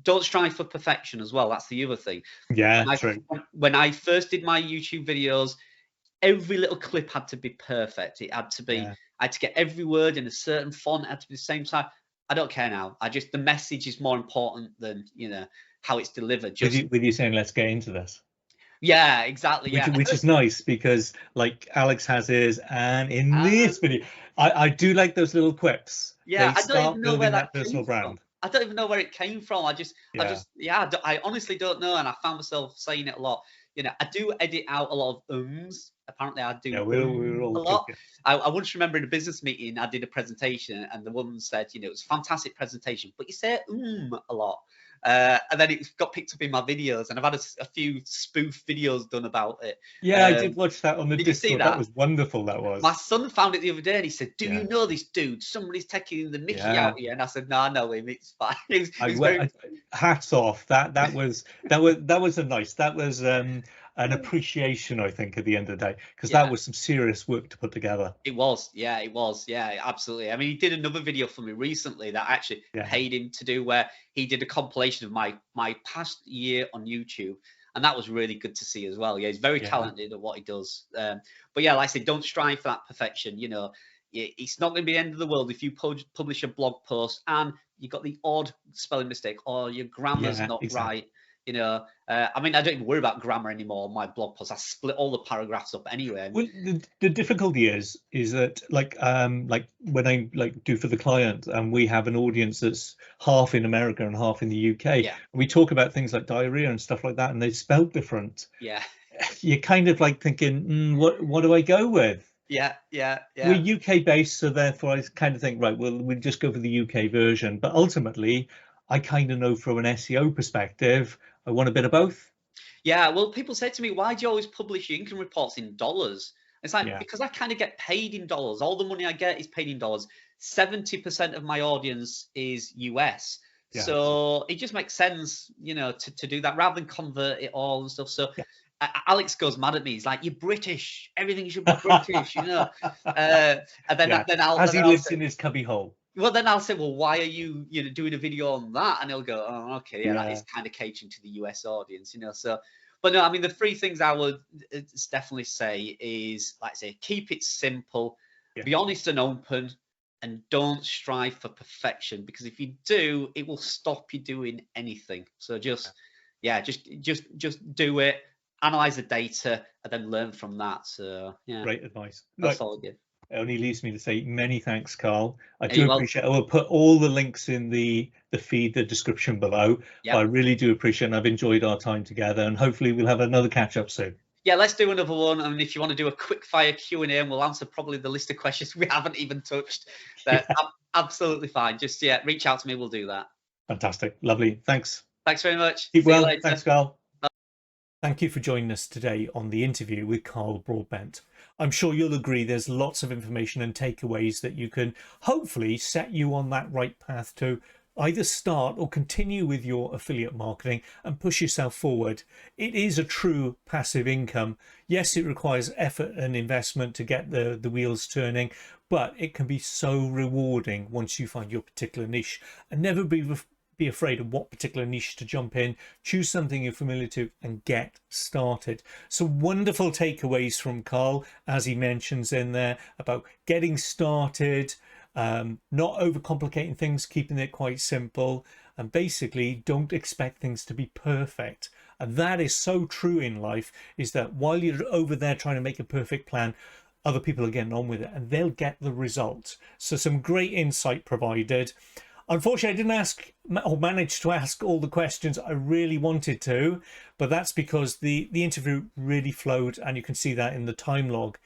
Don't strive for perfection as well. That's the other thing. True. When I first did my YouTube videos, every little clip had to be perfect. It had to be. I had to get every word in a certain font. It had to be the same size. I don't care now. The message is more important than how it's delivered. With you saying, let's get into this. Yeah, exactly. Which is nice, because like Alex has his, and in this video, I do like those little quips. Yeah, they I don't even know where that personal came brand. from. I don't even know where it came from. I honestly don't know, and I found myself saying it a lot. I do edit out a lot of ums. Apparently, I do we're all a lot. joking. I once remember in a business meeting, I did a presentation, and the woman said, it was a fantastic presentation, but you say a lot. And then it got picked up in my videos, and I've had a few spoof videos done about it. I did watch that on the Did Discord. you see that was wonderful. That was. My son found it the other day, and he said, "Do you know this dude? Somebody's taking the mickey out here." And I said, "No, I know him. It's fine." Hats off. That was a nice. That was an appreciation, I think, at the end of the day, because that was some serious work to put together. It was, absolutely. I mean, he did another video for me recently that I actually paid him to do, where he did a compilation of my past year on YouTube, and that was really good to see as well. He's very talented at what he does. But yeah, like I said, don't strive for that perfection. It's not going to be the end of the world if you publish a blog post and you got the odd spelling mistake, or your grammar's not right. I mean, I don't even worry about grammar anymore on my blog posts. I split all the paragraphs up anyway. Well, the difficulty is that like when I do for the client, and we have an audience that's half in America and half in the UK. And we talk about things like diarrhea and stuff like that, and they spell different. You're kind of like thinking, what do I go with? We're UK based, so therefore I kind of think, right, well, we'll just go for the UK version. But ultimately, I kind of know from an SEO perspective, I want a bit of both. Yeah, well, people say to me, "Why do you always publish your income reports in dollars?" It's like, because I kind of get paid in dollars. All the money I get is paid in dollars. 70% of my audience is US. So it just makes sense, to do that rather than convert it all and stuff. So Alex goes mad at me. He's like, "You're British. Everything should be British," And then I'll, as he lives in his cubby hole. Well, then I'll say, "Well, why are you, doing a video on that?" And he'll go, "Oh, okay, that is kind of catering to the US audience, So, but no, I mean, the three things I would definitely say is, like I say, keep it simple, be honest and open, and don't strive for perfection, because if you do, it will stop you doing anything. So just do it, analyze the data, and then learn from that. So yeah, great advice. That's all I give. It only leaves me to say many thanks, Carl. I do appreciate it. I will put all the links in the feed, the description below. But I really do appreciate it, and I've enjoyed our time together, and hopefully we'll have another catch up soon. Yeah, let's do another one. I mean, if you want to do a quick fire Q&A, and we'll answer probably the list of questions we haven't even touched, absolutely fine. Just reach out to me. We'll do that. Fantastic. Lovely. Thanks. Thanks very much. Keep well. Thanks, Carl. Thank you for joining us today on the interview with Carl Broadbent. I'm sure you'll agree there's lots of information and takeaways that you can hopefully set you on that right path to either start or continue with your affiliate marketing and push yourself forward. It is a true passive income. Yes, it requires effort and investment to get the wheels turning, but it can be so rewarding once you find your particular niche. And never be afraid of what particular niche to jump in. Choose something you're familiar to and get started. Some wonderful takeaways from Carl, as he mentions in there, about getting started, not overcomplicating things, keeping it quite simple, and basically don't expect things to be perfect. And that is so true in life, is that while you're over there trying to make a perfect plan, other people are getting on with it and they'll get the result. So some great insight provided. Unfortunately, I didn't ask or manage to ask all the questions I really wanted to, but that's because the interview really flowed, and you can see that in the time log.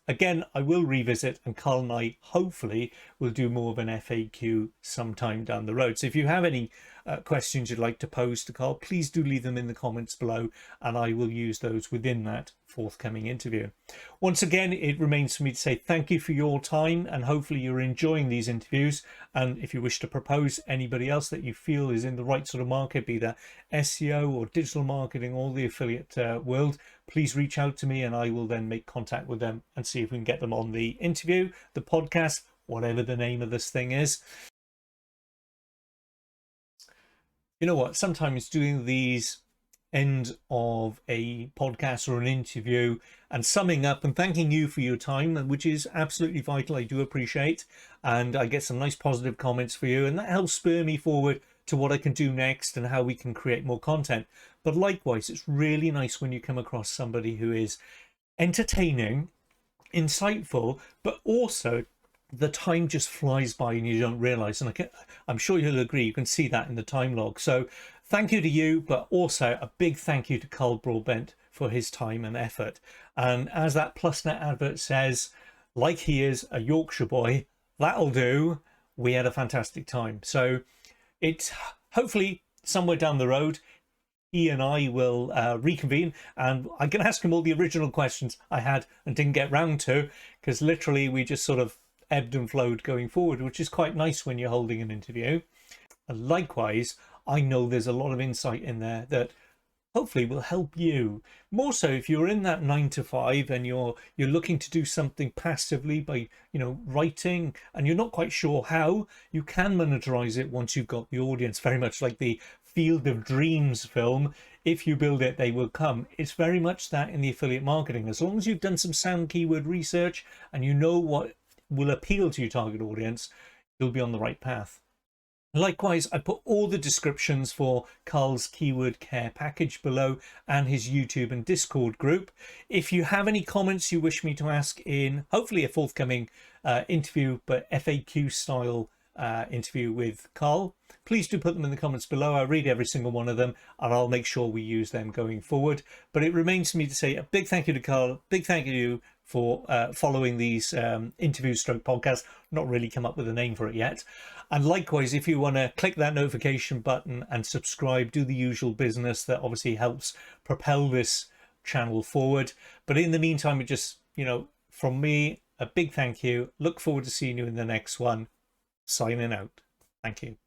Again, I will revisit, and Carl and I hopefully will do more of an FAQ sometime down the road. So if you have any questions you'd like to pose to Carl, please do leave them in the comments below, and I will use those within that forthcoming interview. Once again, it remains for me to say thank you for your time, and hopefully you're enjoying these interviews. And if you wish to propose anybody else that you feel is in the right sort of market, be that SEO or digital marketing or the affiliate world, please reach out to me, and I will then make contact with them and see if we can get them on the interview, the podcast, whatever the name of this thing is. You know what, sometimes doing these end of a podcast or an interview and summing up and thanking you for your time, which is absolutely vital, I do appreciate, and I get some nice positive comments for you, and that helps spur me forward to what I can do next and how we can create more content. But likewise, it's really nice when you come across somebody who is entertaining, insightful, but also the time just flies by and you don't realize. And I'm sure you'll agree, you can see that in the time log. So thank you to you, but also a big thank you to Carl Broadbent for his time and effort. And as that PlusNet advert says, like he is a Yorkshire boy, that'll do. We had a fantastic time. So it's hopefully somewhere down the road, he and I will reconvene, and I can ask him all the original questions I had and didn't get round to, because literally we just sort of ebbed and flowed going forward, which is quite nice when you're holding an interview. And likewise, I know there's a lot of insight in there that hopefully will help you. More so if you're in that 9 to 5 and you're looking to do something passively by, writing, and you're not quite sure how, you can monetize it once you've got the audience, very much like the Field of Dreams film. If you build it, they will come. It's very much that in the affiliate marketing. As long as you've done some sound keyword research and you know what will appeal to your target audience, you'll be on the right path. Likewise, I put all the descriptions for Carl's keyword care package below, and his YouTube and Discord group. If you have any comments you wish me to ask in hopefully a forthcoming interview, but FAQ style interview with Carl, please do put them in the comments below. I read every single one of them, and I'll make sure we use them going forward. But it remains for me to say a big thank you to Carl, big thank you to you for following these interview stroke podcasts. Not really come up with a name for it yet. And likewise, if you want to click that notification button and subscribe, do the usual business that obviously helps propel this channel forward. But in the meantime, it just, from me, a big thank you. Look forward to seeing you in the next one. Signing out. Thank you.